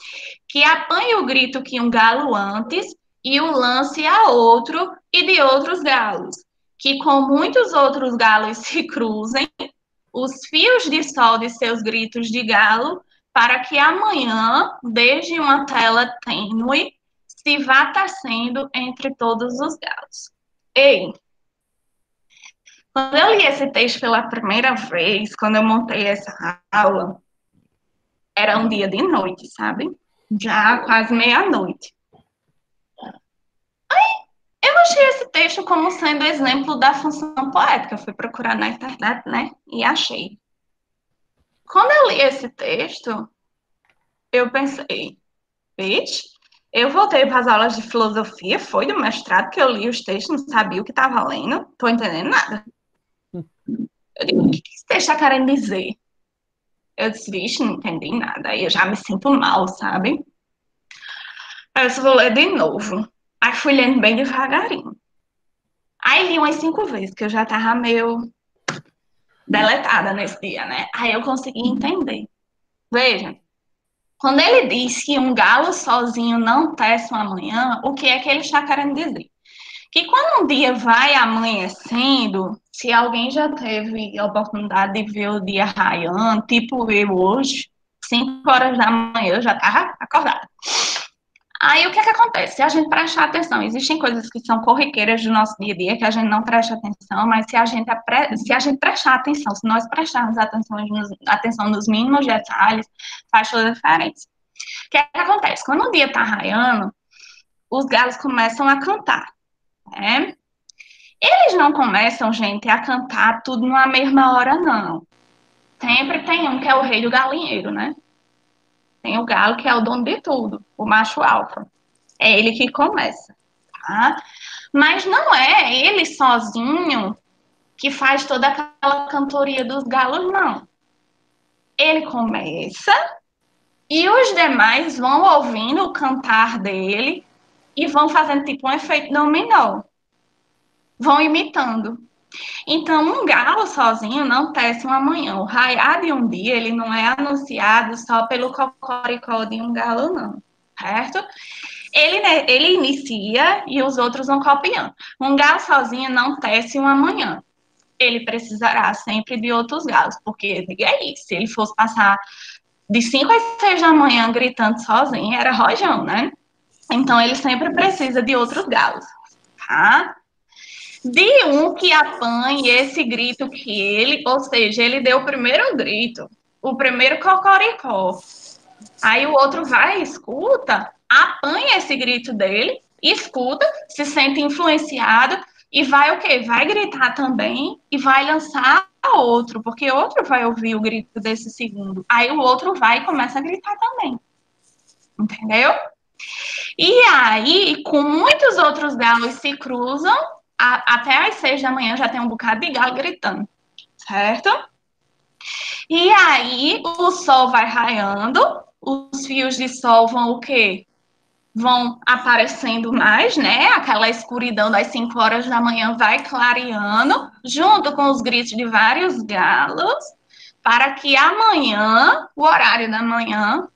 Que apanhe o grito que um galo antes e o lance a outro e de outros galos. Que com muitos outros galos se cruzem os fios de sol de seus gritos de galo, para que amanhã, desde uma tela tênue, se vá tecendo entre todos os galos. Ei, quando eu li esse texto pela primeira vez, quando eu montei essa aula, era um dia de noite, sabe? Já quase meia-noite. Eu achei esse texto como sendo exemplo da função poética. Eu fui procurar na internet, né? E achei. Quando eu li esse texto, eu pensei, vixe, eu voltei para as aulas de filosofia, foi do mestrado que eu li os textos, não sabia o que estava lendo, tô entendendo nada. Eu digo, o que esse texto está querendo dizer? Eu disse, vixe, não entendi nada, aí eu já me sinto mal, sabe? Aí eu disse, vou ler de novo. Aí fui lendo bem devagarinho. Aí li umas 5 vezes, que eu já estava meio deletada nesse dia, né? Aí eu consegui entender. Veja, quando ele diz que um galo sozinho não tece uma manhã, o que é que ele está querendo dizer? Que quando um dia vai amanhecendo, se alguém já teve a oportunidade de ver o dia raiando, tipo eu hoje, 5 horas da manhã eu já estava acordada. Aí o que é que acontece? Se a gente prestar atenção, existem coisas que são corriqueiras do nosso dia a dia que a gente não presta atenção, mas se a gente prestar atenção, se nós prestarmos atenção nos mínimos detalhes, faz toda a diferença. O que é que acontece? Quando o dia está raiando, os galos começam a cantar, né? Eles não começam, gente, a cantar tudo numa mesma hora, não. Sempre tem um que é o rei do galinheiro, né? Tem o galo que é o dono de tudo, o macho alfa. É ele que começa, tá? Mas não é ele sozinho que faz toda aquela cantoria dos galos, não. Ele começa e os demais vão ouvindo o cantar dele e vão fazendo tipo um efeito dominó. Vão imitando. Então, um galo sozinho não tece uma manhã. O raiar de um dia, ele não é anunciado só pelo cocoricó de um galo, não. Certo? Ele inicia e os outros vão copiando. Um galo sozinho não tece uma manhã. Ele precisará sempre de outros galos, porque é isso. Se ele fosse passar de 5 às 6 da manhã gritando sozinho, era rojão, né? Então, ele sempre precisa de outros galos, tá? De um que apanhe esse grito que ele, ou seja, ele deu o primeiro grito, o primeiro cocoricó. Aí o outro vai, escuta, apanha esse grito dele, escuta, se sente influenciado, e vai o quê? Vai gritar também e vai lançar outro, porque outro vai ouvir o grito desse segundo. Aí o outro vai e começa a gritar também. Entendeu? E aí, com muitos outros galos se cruzam, até às 6 da manhã já tem um bocado de galo gritando, certo? E aí, o sol vai raiando, os fios de sol vão o quê? Vão aparecendo mais, né? Aquela escuridão das 5 horas da manhã vai clareando, junto com os gritos de vários galos, para que amanhã, o horário da manhã,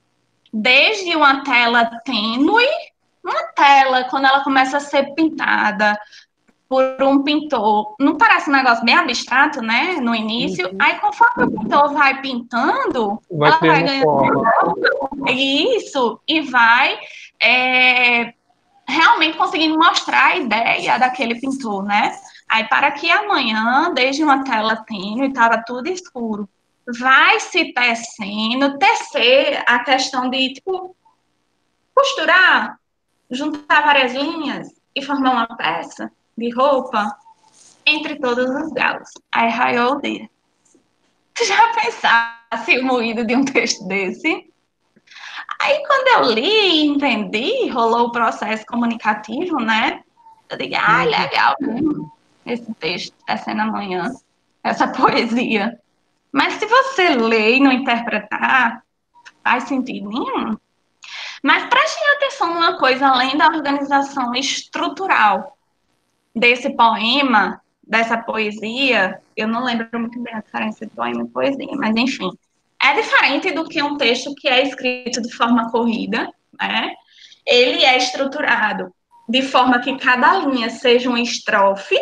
desde uma tela tênue, uma tela, quando ela começa a ser pintada por um pintor, não parece um negócio bem abstrato, né, no início, aí conforme o pintor vai pintando, Vai ela vai tendo ganhando forma. isso, e vai realmente conseguindo mostrar a ideia daquele pintor, né? Aí, para que amanhã, desde uma tela tênue, estava tudo escuro, vai se tecendo, tecer a questão de, tipo, costurar, juntar várias linhas e formar uma peça de roupa entre todos os galos. Aí raiou o dia. Tu já pensasse o moído de um texto desse? Aí, quando eu li e entendi, rolou o processo comunicativo, né? Eu digo, legal, esse texto, essa cena amanhã, essa poesia. Mas se você ler e não interpretar, faz sentido nenhum. Mas prestem atenção numa coisa, além da organização estrutural desse poema, dessa poesia, eu não lembro muito bem a diferença de poema e poesia, mas enfim, é diferente do que um texto que é escrito de forma corrida, né? Ele é estruturado de forma que cada linha seja uma estrofe,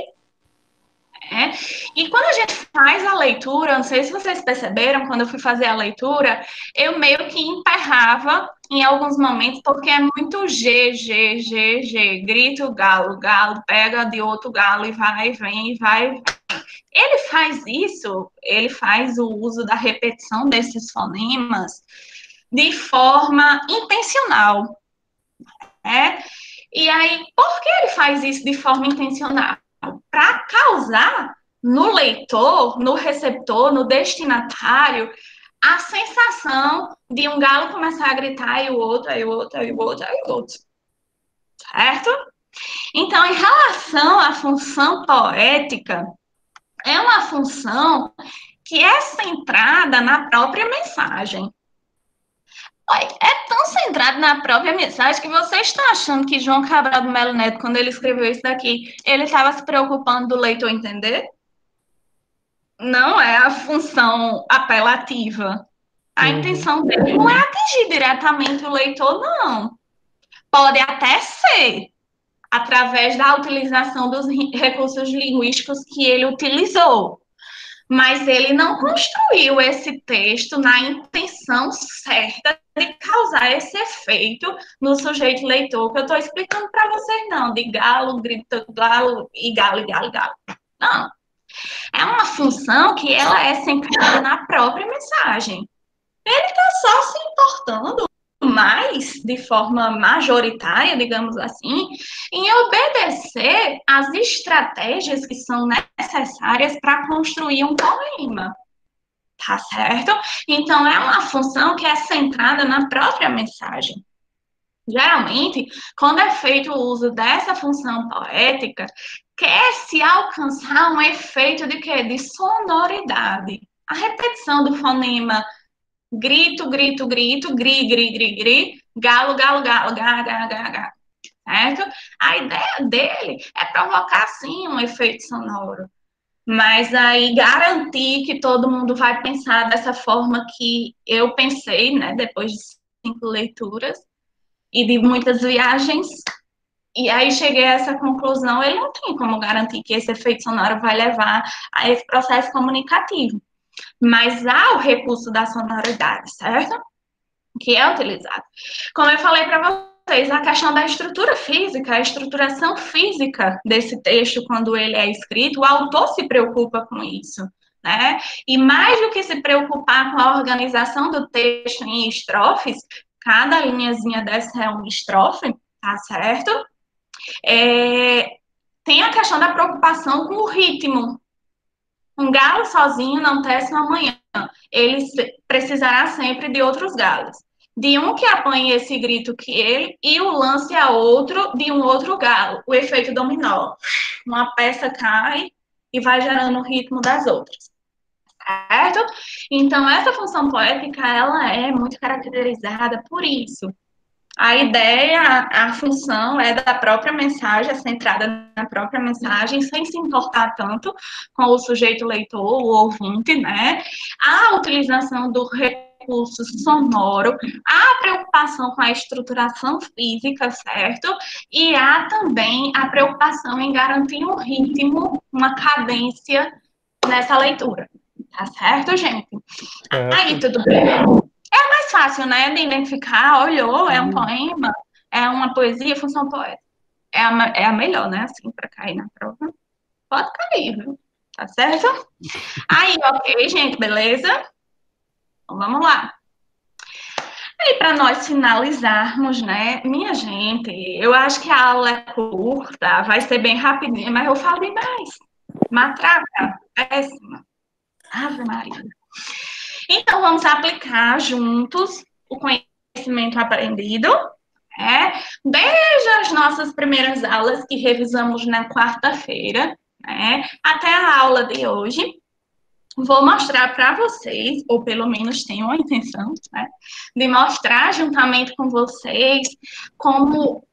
né? E quando a gente faz a leitura, não sei se vocês perceberam, quando eu fui fazer a leitura, eu meio que emperrava em alguns momentos, porque é muito G, G, G, G, grita o galo, galo pega de outro galo e vai, vem, vai. Ele faz isso, ele faz o uso da repetição desses fonemas de forma intencional, né? E aí, por que ele faz isso de forma intencional? Para causar no leitor, no receptor, no destinatário, a sensação de um galo começar a gritar e o outro, aí o outro, aí o outro, aí o outro. Certo? Então, em relação à função poética, é uma função que é centrada na própria mensagem. É tão centrado na própria mensagem que você está achando que João Cabral do Melo Neto, quando ele escreveu isso daqui, ele estava se preocupando do leitor entender? Não é a função apelativa. A intenção dele não é atingir diretamente o leitor, não. Pode até ser, através da utilização dos recursos linguísticos que ele utilizou. Mas ele não construiu esse texto na intenção certa de causar esse efeito no sujeito leitor, que eu estou explicando para vocês, não, de galo, grito, galo, e galo, e galo, e galo. Não. É uma função que ela é centrada na própria mensagem. Ele está só se importando mais, de forma majoritária, digamos assim, em obedecer às estratégias que são necessárias para construir um poema. Tá certo? Então, é uma função que é centrada na própria mensagem. Geralmente, quando é feito o uso dessa função poética, quer-se alcançar um efeito de quê? De sonoridade. A repetição do fonema grito, grito, grito, gri, gri, gri, gri, galo, galo, galo, gá, gá, gá, gá, certo? A ideia dele é provocar, sim, um efeito sonoro, mas aí garantir que todo mundo vai pensar dessa forma que eu pensei, né, depois de 5 leituras e de muitas viagens, e aí cheguei a essa conclusão, ele não tem como garantir que esse efeito sonoro vai levar a esse processo comunicativo. Mas há o recurso da sonoridade, certo? Que é utilizado. Como eu falei para vocês, a questão da estrutura física, a estruturação física desse texto, quando ele é escrito, o autor se preocupa com isso, né? E mais do que se preocupar com a organização do texto em estrofes, cada linhazinha dessa é uma estrofe, tá certo? tem a questão da preocupação com o ritmo. Um galo sozinho não tece uma manhã. Ele precisará sempre de outros galos. De um que apanhe esse grito que ele e o lance a outro de um outro galo. O efeito dominó. Uma peça cai e vai gerando o ritmo das outras. Certo? Então, essa função poética, ela é muito caracterizada por isso. A ideia, a função é da própria mensagem, é centrada na própria mensagem, sem se importar tanto com o sujeito leitor, o ouvinte, né? A utilização do recurso sonoro, a preocupação com a estruturação física, certo? E há também a preocupação em garantir um ritmo, uma cadência nessa leitura. Tá certo, gente? Aí, tudo bem? É mais fácil, né, de identificar, olhou, é um poema, é uma poesia, função poética. É a melhor, né, assim, para cair na prova. Pode cair, viu? Tá certo? Aí, ok, gente, beleza? Então, vamos lá. E para nós finalizarmos, né, minha gente, eu acho que a aula é curta, vai ser bem rapidinha, mas eu falo demais. Matraca, péssima. Ave Maria. Então, vamos aplicar juntos o conhecimento aprendido, né? Desde as nossas primeiras aulas que revisamos na quarta-feira, né? Até a aula de hoje. Vou mostrar para vocês, ou pelo menos tenho a intenção, né, de mostrar juntamente com vocês como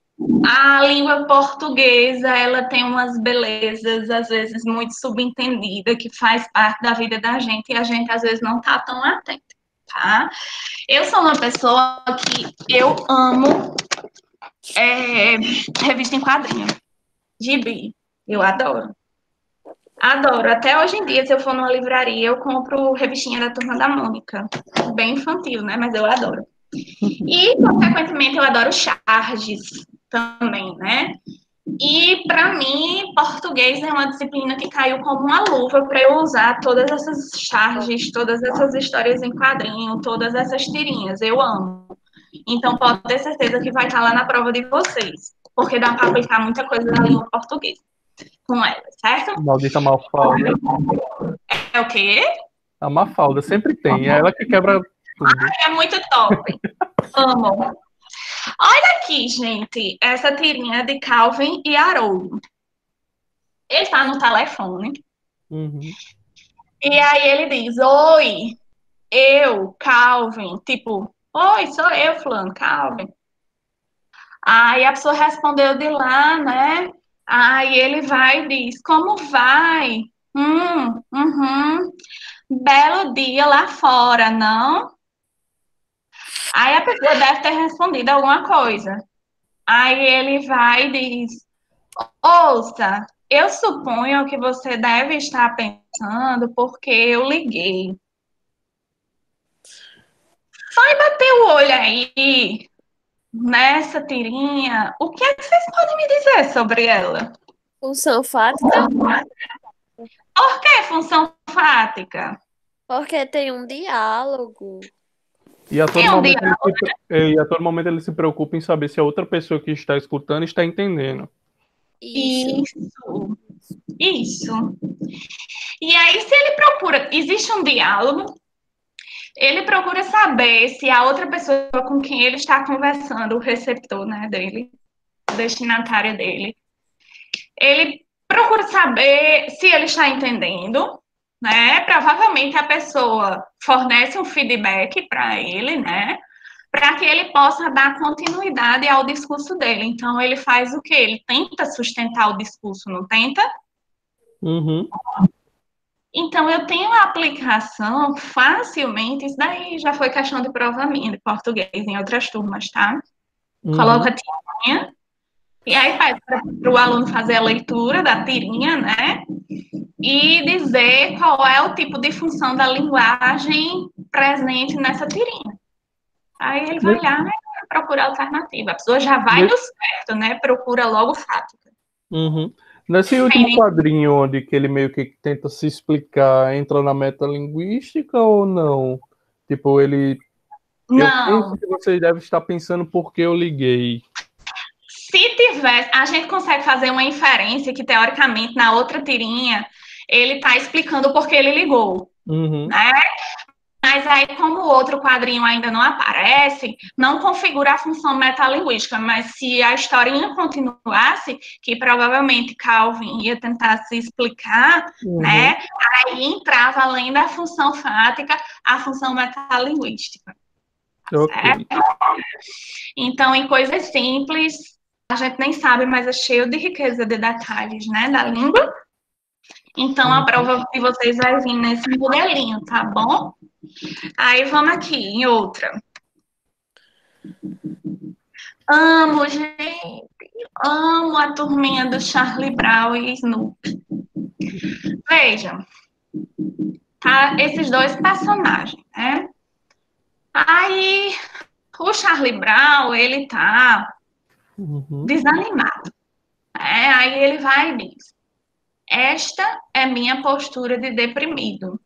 a língua portuguesa, ela tem umas belezas, às vezes, muito subentendida, que faz parte da vida da gente, e a gente, às vezes, não está tão atenta, tá? Eu sou uma pessoa que eu amo revista em quadrinho, gibi, eu adoro. Adoro. Até hoje em dia, se eu for numa livraria, eu compro revistinha da Turma da Mônica. Bem infantil, né? Mas eu adoro. E, consequentemente, eu adoro charges também, né? E, para mim, português é uma disciplina que caiu como uma luva para eu usar todas essas charges, todas essas histórias em quadrinho, todas essas tirinhas. Eu amo. Então, pode ter certeza que vai estar lá na prova de vocês, porque dá para aplicar muita coisa na língua portuguesa com ela, certo? Maldita Mafalda. É o quê? A Mafalda sempre tem, é ela que quebra tudo. É muito top. Amo. Olha aqui, gente, essa tirinha de Calvin e Haroldo. Ele está no telefone. Uhum. E aí ele diz, oi, eu, Calvin. Tipo, oi, sou eu, fulano, Calvin. Aí a pessoa respondeu de lá, né? Aí ele vai e diz, como vai? Uhum. Belo dia lá fora, não? Aí a pessoa deve ter respondido alguma coisa. Aí ele vai e diz, ouça, eu suponho que você deve estar pensando porque eu liguei. Vai bater o olho aí nessa tirinha. O que é que vocês podem me dizer sobre ela? Função fática, Por que função fática? porque tem um diálogo. E a todo, É um momento e a todo momento ele se preocupa em saber se a outra pessoa que está escutando está entendendo. Isso. E aí, se ele procura, existe um diálogo, ele procura saber se a outra pessoa com quem ele está conversando, o receptor, né, dele, o destinatário dele, ele procura saber se ele está entendendo, né? Provavelmente a pessoa fornece um feedback para ele, né? Para que ele possa dar continuidade ao discurso dele. Então, ele faz o quê? Ele tenta sustentar o discurso, não tenta? Uhum. Então, eu tenho a aplicação facilmente, isso daí já foi questão de prova minha, de português, em outras turmas, tá? Coloca a tirinha, e aí faz para o aluno fazer a leitura da tirinha, né? E dizer qual é o tipo de função da linguagem presente nessa tirinha. Aí ele vai lá, né, procurar alternativa. A pessoa já vai no certo, né? Procura logo fática. Uhum. Nesse último quadrinho, onde que ele meio que tenta se explicar, entra na metalinguística ou não? Tipo, ele... Não. Eu penso que você deve estar pensando por que eu liguei. Se tivesse, a gente consegue fazer uma inferência que, teoricamente, na outra tirinha, ele está explicando o porquê ele ligou, né? Mas aí, como o outro quadrinho ainda não aparece, não configura a função metalinguística. Mas se a historinha continuasse, que provavelmente Calvin ia tentar se explicar, né? Aí entrava, além da função fática, a função metalinguística. Ok. Então, em coisas simples, a gente nem sabe, mas é cheio de riqueza de detalhes, né, da língua. Então, a prova de vocês vai vir nesse modelinho, tá bom? Aí, vamos aqui, em outra. Amo, gente. Amo a turminha do Charlie Brown e Snoopy. Vejam. Tá? Esses dois personagens, né? Aí, o Charlie Brown, ele tá desanimado. Aí ele vai e diz: esta é minha postura de deprimido.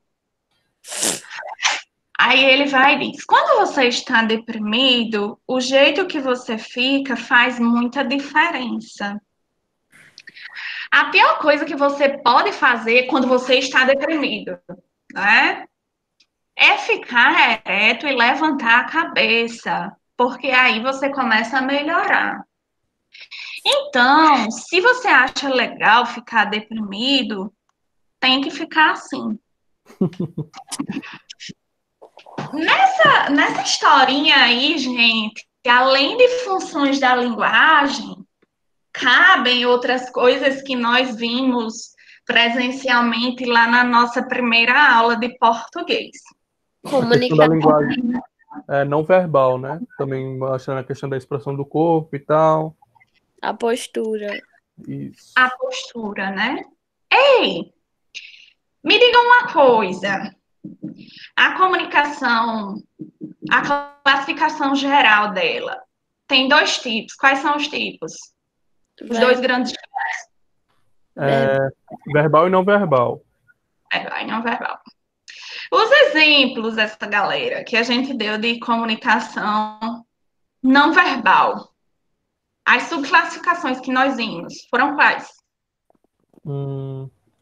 Aí ele vai e diz: quando você está deprimido, o jeito que você fica faz muita diferença. A pior coisa que você pode fazer quando você está deprimido, né, é ficar ereto e levantar a cabeça, porque aí você começa a melhorar. Então, se você acha legal ficar deprimido, tem que ficar assim. Nessa historinha aí, gente, além de funções da linguagem, cabem outras coisas que nós vimos presencialmente lá na nossa primeira aula de português. A questão da linguagem não verbal, né? Também mostrando a questão da expressão do corpo e tal. A postura. Isso. A postura, né? Ei, me diga uma coisa. A comunicação, a classificação geral dela, tem 2 tipos. Quais são os tipos? Os 2 grandes tipos. Verbal e não verbal. Verbal e não verbal. Os exemplos dessa galera que a gente deu de comunicação não verbal, as subclassificações que nós vimos, foram quais?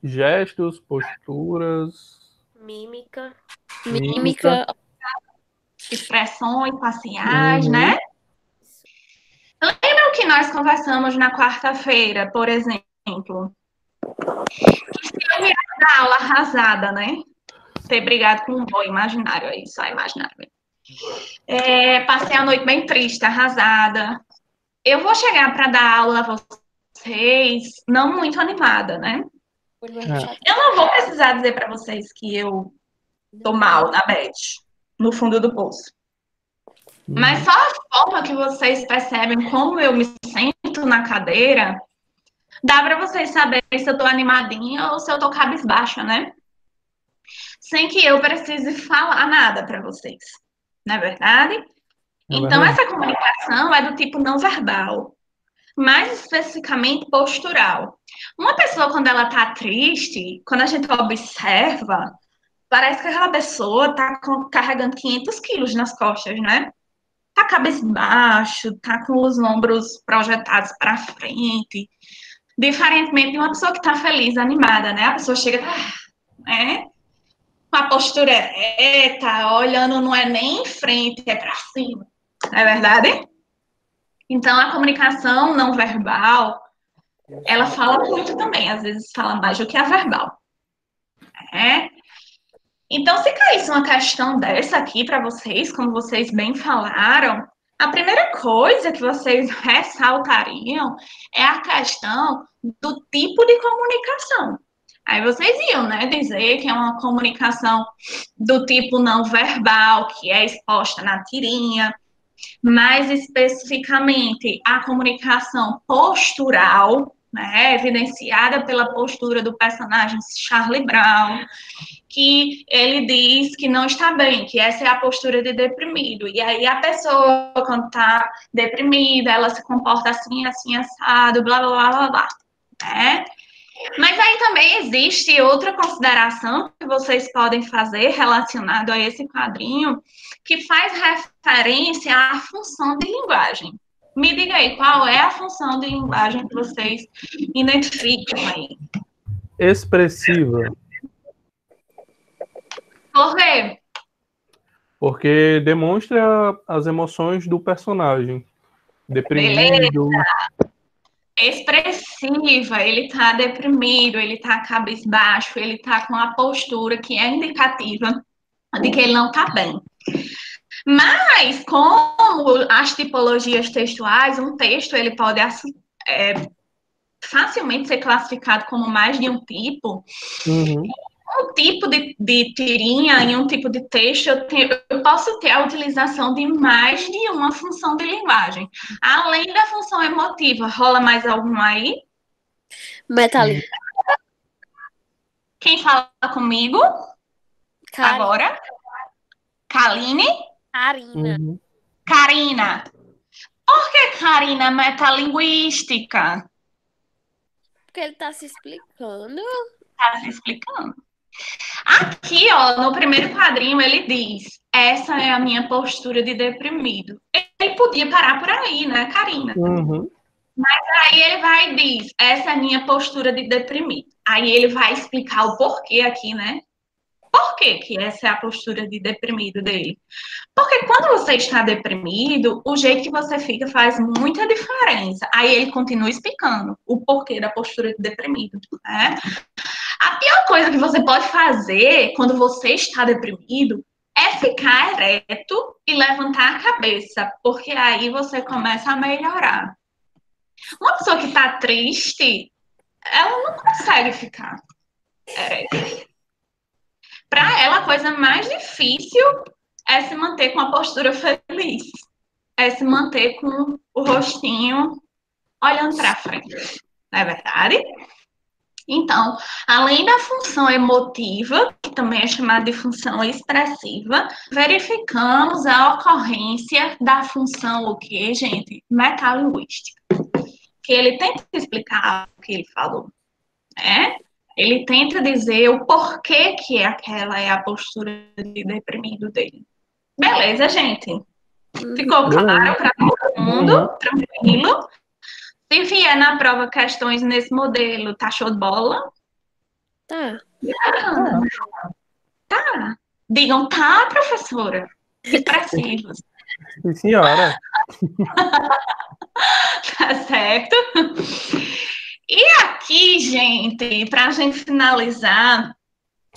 Gestos, posturas... Mímica. Expressões faciais, né? Lembram que nós conversamos na quarta-feira, por exemplo? Que se eu vier da aula arrasada, né? Ter brigado com um boy imaginário aí, só imaginário. Passei a noite bem triste, arrasada. Eu vou chegar para dar aula a vocês não muito animada, né? Eu não vou precisar dizer para vocês que eu tô mal na bad, no fundo do poço. Mas só a forma que vocês percebem como eu me sinto na cadeira, dá para vocês saberem se eu tô animadinha ou se eu tô cabisbaixa, né? Sem que eu precise falar nada para vocês. Não é verdade? Então, essa comunicação é do tipo não verbal, mais especificamente postural. Uma pessoa, quando ela tá triste, quando a gente observa, parece que aquela pessoa tá carregando 500 quilos nas costas, né? Tá cabisbaixo, tá com os ombros projetados para frente. Diferentemente de uma pessoa que tá feliz, animada, né? A pessoa chega, né? Com a postura ereta, olhando, não é nem em frente, é para cima. Não é verdade? Então, a comunicação não verbal, ela fala muito também, às vezes fala mais do que a verbal. Então, se caísse uma questão dessa aqui para vocês, como vocês bem falaram, a primeira coisa que vocês ressaltariam é a questão do tipo de comunicação. Aí vocês iam, né, dizer que é uma comunicação do tipo não verbal, que é exposta na tirinha, mais especificamente a comunicação postural, né, evidenciada pela postura do personagem Charlie Brown, que ele diz que não está bem, que essa é a postura de deprimido. E aí a pessoa, quando está deprimida, ela se comporta assim, assim, assado, blá, blá, blá, blá, blá, né? Mas aí também existe outra consideração que vocês podem fazer relacionado a esse quadrinho, que faz referência à função de linguagem. Me diga aí, qual é a função de linguagem que vocês identificam aí? Expressiva, Por quê? porque demonstra as emoções do personagem. Beleza. Deprimido. Expressiva, ele tá deprimido, ele tá cabisbaixo, ele tá com a postura que é indicativa de que ele não tá bem. Mas, como as tipologias textuais, um texto ele pode facilmente ser classificado como mais de um tipo. Uhum. Um tipo de tirinha em um tipo de texto, eu posso ter a utilização de mais de uma função de linguagem. Além da função emotiva, rola mais alguma aí? Metalin. Quem fala comigo agora? Kaline? Karina. Uhum. Karina. Por que Karina metalinguística? Porque ele tá se explicando. Tá se explicando. Aqui, ó, no primeiro quadrinho, ele diz: essa é a minha postura de deprimido. Ele podia parar por aí, né, Karina? Uhum. Aí ele vai e diz: essa é a minha postura de deprimido. Aí ele vai explicar o porquê aqui, né? Por que que essa é a postura de deprimido dele? Porque quando você está deprimido, o jeito que você fica faz muita diferença. Aí ele continua explicando o porquê da postura de deprimido, né? A pior coisa que você pode fazer quando você está deprimido é ficar ereto e levantar a cabeça, porque aí você começa a melhorar. Uma pessoa que está triste, ela não consegue ficar ereta. Para ela, a coisa mais difícil é se manter com a postura feliz, é se manter com o rostinho olhando para frente, não é verdade? Então, além da função emotiva, que também é chamada de função expressiva, verificamos a ocorrência da função o quê, gente? Metalinguística. Que ele tenta explicar o que ele falou, né? Ele tenta dizer o porquê que aquela é a postura de deprimido dele. Beleza, gente? Ficou claro para todo mundo? Tranquilo? Se vier na prova questões nesse modelo, tá show de bola? Tá. Tá. Digam, tá, professora. Expressivos. Sim, senhora. Tá certo? E aqui, gente, para a gente finalizar,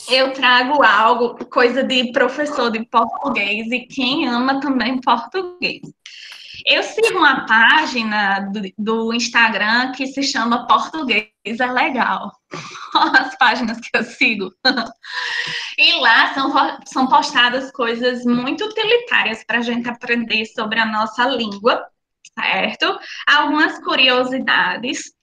eu trago algo, coisa de professor de português e quem ama também português. Eu sigo uma página do Instagram que se chama Português é Legal. As páginas que eu sigo. E lá são postadas coisas muito utilitárias para a gente aprender sobre a nossa língua, certo? Algumas curiosidades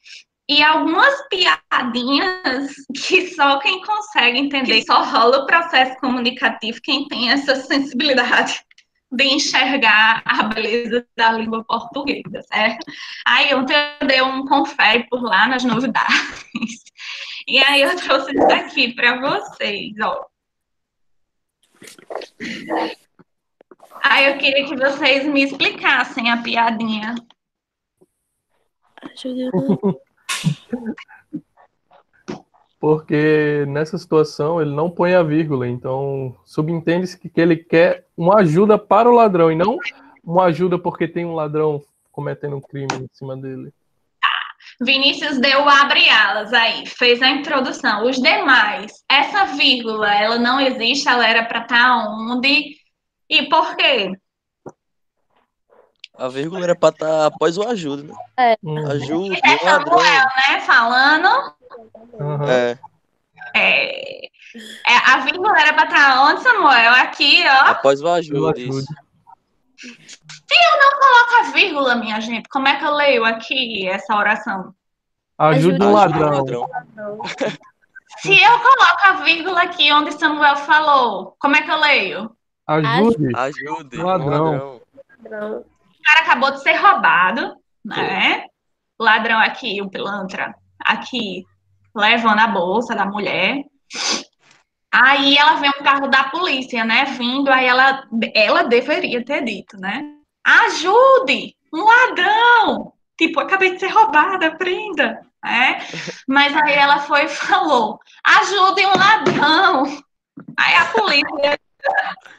e algumas piadinhas que só quem consegue entender, só rola o processo comunicativo quem tem essa sensibilidade de enxergar a beleza da língua portuguesa, certo? Aí ontem eu dei um confere por lá nas novidades. E aí eu trouxe isso aqui para vocês, ó. Aí eu queria que vocês me explicassem a piadinha. Porque nessa situação ele não põe a vírgula, então subentende-se que ele quer uma ajuda para o ladrão e não uma ajuda porque tem um ladrão cometendo um crime em cima dele. Vinícius deu abre alas aí, fez a introdução. Os demais, essa vírgula, ela não existe, ela era para estar onde e por quê? A vírgula era pra estar após o ajuda, né? É. Ajude, É um ladrão. Samuel, né, falando. Uhum. A vírgula era para estar onde, Samuel? Aqui, ó. Após o ajude, isso. Se eu não coloco a vírgula, minha gente, como é que eu leio aqui essa oração? Ajude um Ajude um ladrão. Se eu coloco a vírgula aqui onde Samuel falou, como é que eu leio? Ajude Ajude um um ladrão. ladrão. O cara acabou de ser roubado, né? O ladrão aqui, o pilantra, aqui, levando a bolsa da mulher. Aí ela vê um carro da polícia, né? Vindo, aí ela deveria ter dito, né? Ajude! um ladrão! Tipo, acabei de ser roubada, prenda. Mas aí ela foi e falou, ajudem um ladrão. Aí a polícia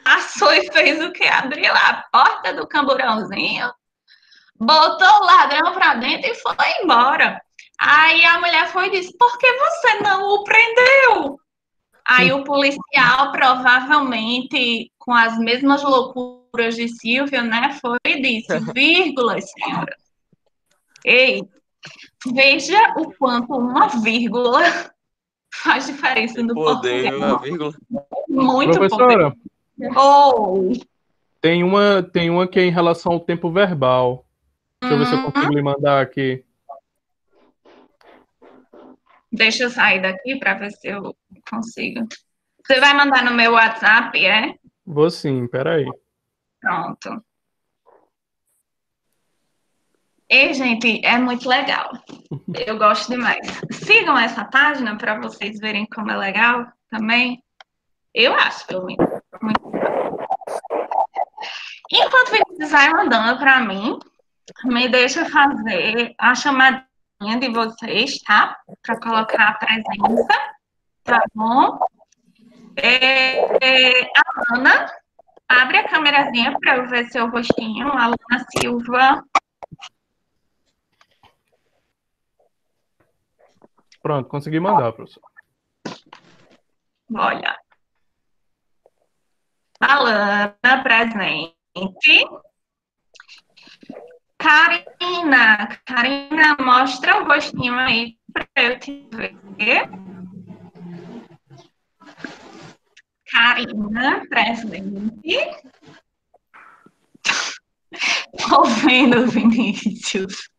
passou e fez o quê? Abriu a porta do camburãozinho, botou o ladrão pra dentro e foi embora. Aí a mulher foi e disse, por que você não o prendeu? Aí o policial, provavelmente, com as mesmas loucuras de Silvia, né, foi e disse, vírgula, senhora. Ei, veja o quanto uma vírgula faz diferença no Poder, português. a vírgula. Muito Professora, poder. Oh. tem uma que é em relação ao tempo verbal. Deixa eu ver se eu consigo lhe mandar aqui. Deixa eu sair daqui para ver se eu consigo. Você vai mandar no meu WhatsApp, é? Vou sim, peraí. Pronto. E, gente, é muito legal. Eu gosto demais. Sigam essa página para vocês verem como é legal também. Eu acho, pelo menos. Muito legal. Enquanto o Vinícius vai mandando para mim, me deixa fazer a chamadinha de vocês, tá? Para colocar a presença, tá bom? A Ana, abre a câmerazinha para eu ver seu rostinho. A Luna Silva. Pronto, consegui mandar, professor. Olha. Alana, presente. Karina, mostra o rostinho aí para eu te ver. Karina, presente. Tô vendo, Vinícius.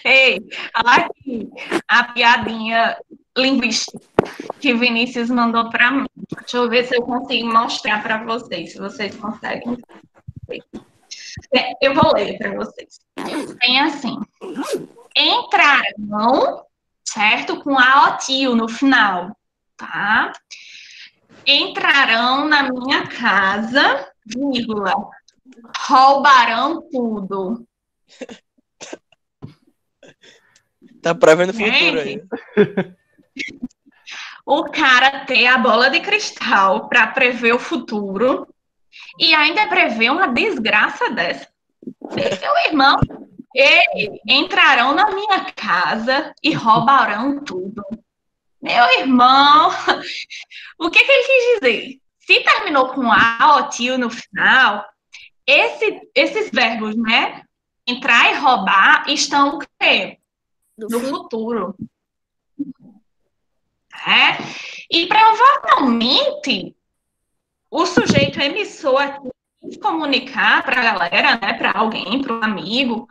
Ei, aqui a piadinha linguística que Vinícius mandou para mim. Deixa eu ver se eu consigo mostrar para vocês, se vocês conseguem. Eu vou ler para vocês. Tem assim: entrarão, certo? Com a tio no final, tá? Entrarão na minha casa, vírgula, roubarão tudo. Tá prevendo o futuro aí. O cara tem a bola de cristal para prever o futuro e ainda prever uma desgraça dessa. Meu irmão, eles entrarão na minha casa e roubarão tudo. Meu irmão, o que ele quis dizer? Se terminou com a ou tio no final, esses verbos, né? Entrar e roubar estão o quê? No futuro. E provavelmente o sujeito emissor aqui quis comunicar para a galera, né, para alguém, para um amigo,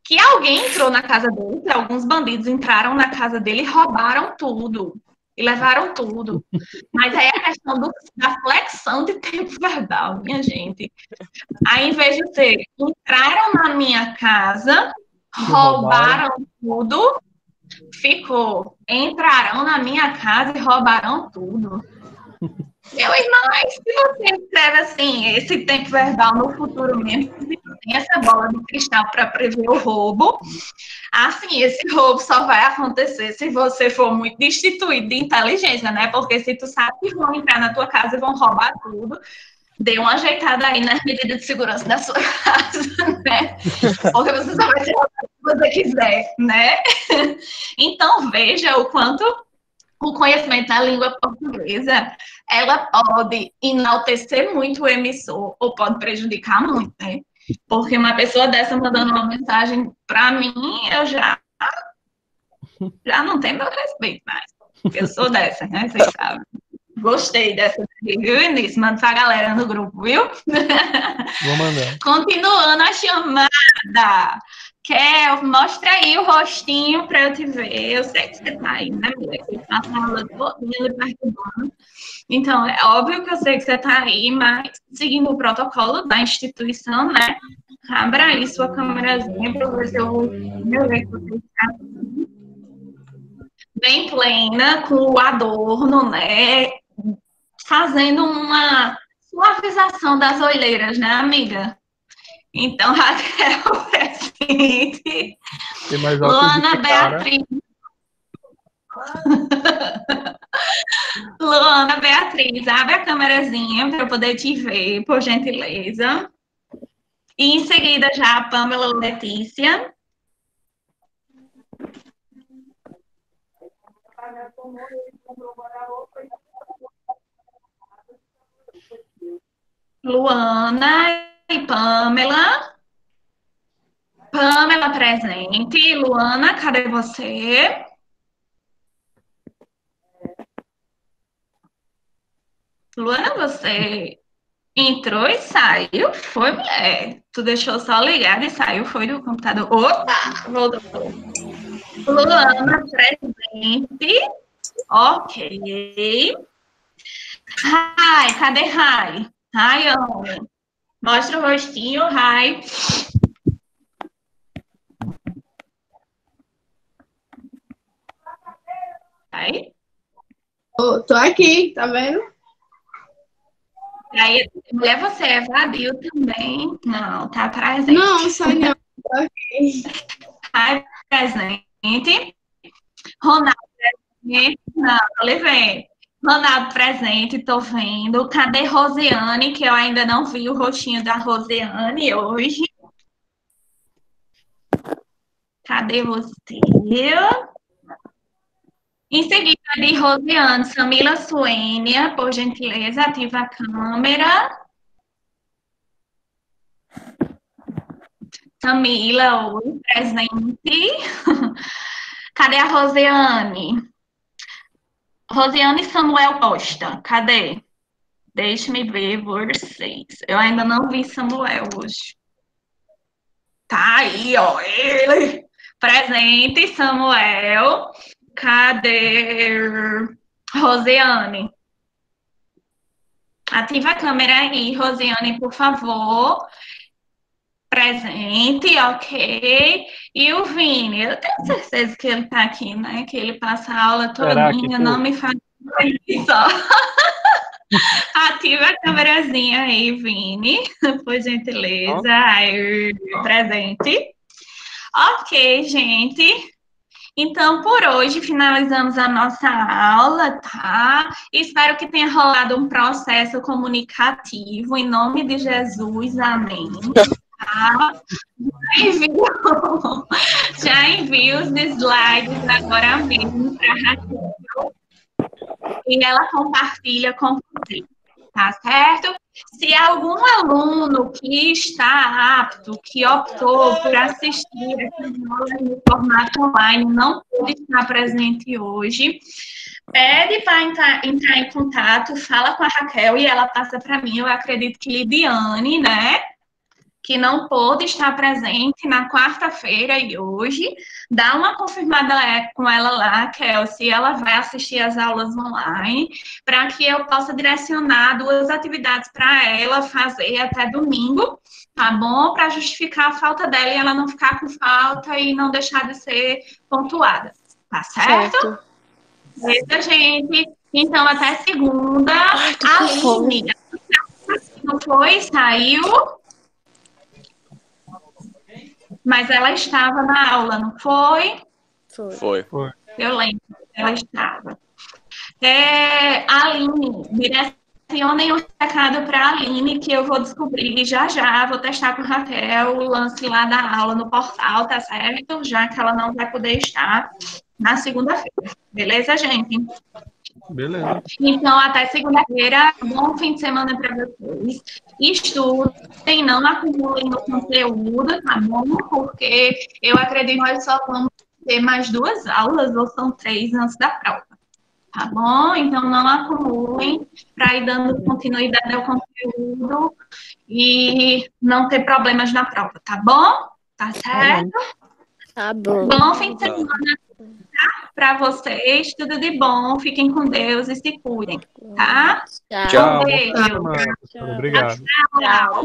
que alguém entrou na casa dele, que alguns bandidos entraram na casa dele e roubaram tudo. E levaram tudo. Mas aí a questão da flexão de tempo verbal, minha gente. Aí, em vez de ser, entraram na minha casa, roubaram tudo, ficou, entrarão na minha casa e roubarão tudo. Meu irmão, se você escreve assim, esse tempo verbal no futuro mesmo, tem essa bola de cristal para prever o roubo, assim, esse roubo só vai acontecer se você for muito destituído de inteligência, né? Porque se tu sabe que vão entrar na tua casa e vão roubar tudo, dê uma ajeitada aí nas medidas de segurança da sua casa, né? Porque você só vai ser roubado se você quiser, né? Então, veja o quanto o conhecimento da língua portuguesa, ela pode enaltecer muito o emissor ou pode prejudicar muito, né? Porque uma pessoa dessa mandando uma mensagem para mim, eu já não tenho meu respeito mais. Eu sou dessa, né? Vocês sabem. Gostei dessa, viu, Vinícius? Manda pra galera no grupo, viu? Vou mandar. Continuando a chamada. Mostra aí o rostinho para eu te ver. Eu sei que você tá aí, né, mulher? Você passa a aula todinha de perturbando. Então, é óbvio que eu sei que você tá aí, mas seguindo o protocolo da instituição, né? Abra aí sua câmerazinha para ver se eu ver que você está bem plena, com o adorno, né? Fazendo uma suavização das olheiras, né, amiga? Então, Raquel presente. Tem mais óculos Luana de cara. Beatriz. Luana Beatriz, abre a câmerazinha para eu poder te ver, por gentileza. E em seguida já a Pamela Letícia. Luana e Pamela. Pamela presente. Luana, cadê você? Luana, você entrou e saiu? Foi, mulher? Tu deixou só ligado e saiu, foi do computador. Opa! Voltou. Luana presente. Ok. Rai, cadê Rai? Rai, homem. Mostra o rostinho, Rai. Aí. Tô aqui, tá vendo? Aí, mulher, você evadiu também? Não, tá presente. Não, sai não. Tô aqui. Rai presente. Ronaldo presente. Não, tô lhe vendo. Ronaldo presente, tô vendo. Cadê Rosiane, que eu ainda não vi o rostinho da Rosiane hoje? Cadê você? Em seguida de Rosiane, Samila Suênia, por gentileza, ativa a câmera. Samila, oi, presente. Cadê a Rosiane? Rosiane Samuel Costa, cadê? Deixe-me ver vocês. Eu ainda não vi Samuel hoje. Tá aí, ó, ele. Presente, Samuel. Cadê Rosiane? Ativa a câmera aí, Rosiane, por favor. Presente, ok. E o Vini, eu tenho certeza que ele tá aqui, né? Que ele passa a aula todinha, não me faz só. Ativa a câmerazinha aí, Vini, por gentileza. Aí, presente. Ok, gente. Então, por hoje, finalizamos a nossa aula, tá? Espero que tenha rolado um processo comunicativo, em nome de Jesus, amém. Tá? Já envio os slides agora mesmo para a Raquel e ela compartilha com você, tá certo? Se algum aluno que está apto, que optou por assistir essas aulas no formato online, não pôde estar presente hoje, pede para entrar em contato, fala com a Raquel e ela passa para mim. Eu acredito que Lidiane, né? Que não pôde estar presente na quarta-feira e hoje, dá uma confirmada com ela lá, Kelsey, ela vai assistir as aulas online, para que eu possa direcionar 2 atividades para ela fazer até domingo, tá bom? Para justificar a falta dela e ela não ficar com falta e não deixar de ser pontuada, tá certo? Beleza, gente? Então, até segunda. Aline, não foi? Saiu? Mas ela estava na aula, não foi? Foi. Eu lembro, ela estava. Aline, direcionem um recado para a Aline, que eu vou descobrir já já, vou testar com a Raquel o lance lá da aula no portal, tá certo? Já que ela não vai poder estar na segunda-feira. Beleza, gente? Beleza. Então, até segunda-feira, bom fim de semana para vocês. Estudem, não acumulem no conteúdo, tá bom? Porque eu acredito que nós só vamos ter mais 2 aulas, ou são 3 antes da prova, tá bom? Então, não acumulem para ir dando continuidade ao conteúdo e não ter problemas na prova, tá bom? Tá certo? Tá bom. Bom fim de semana para vocês, tudo de bom, fiquem com Deus e se cuidem, tá? Tchau. Tchau. Beijo. Boa semana, professora. Obrigado. Tchau.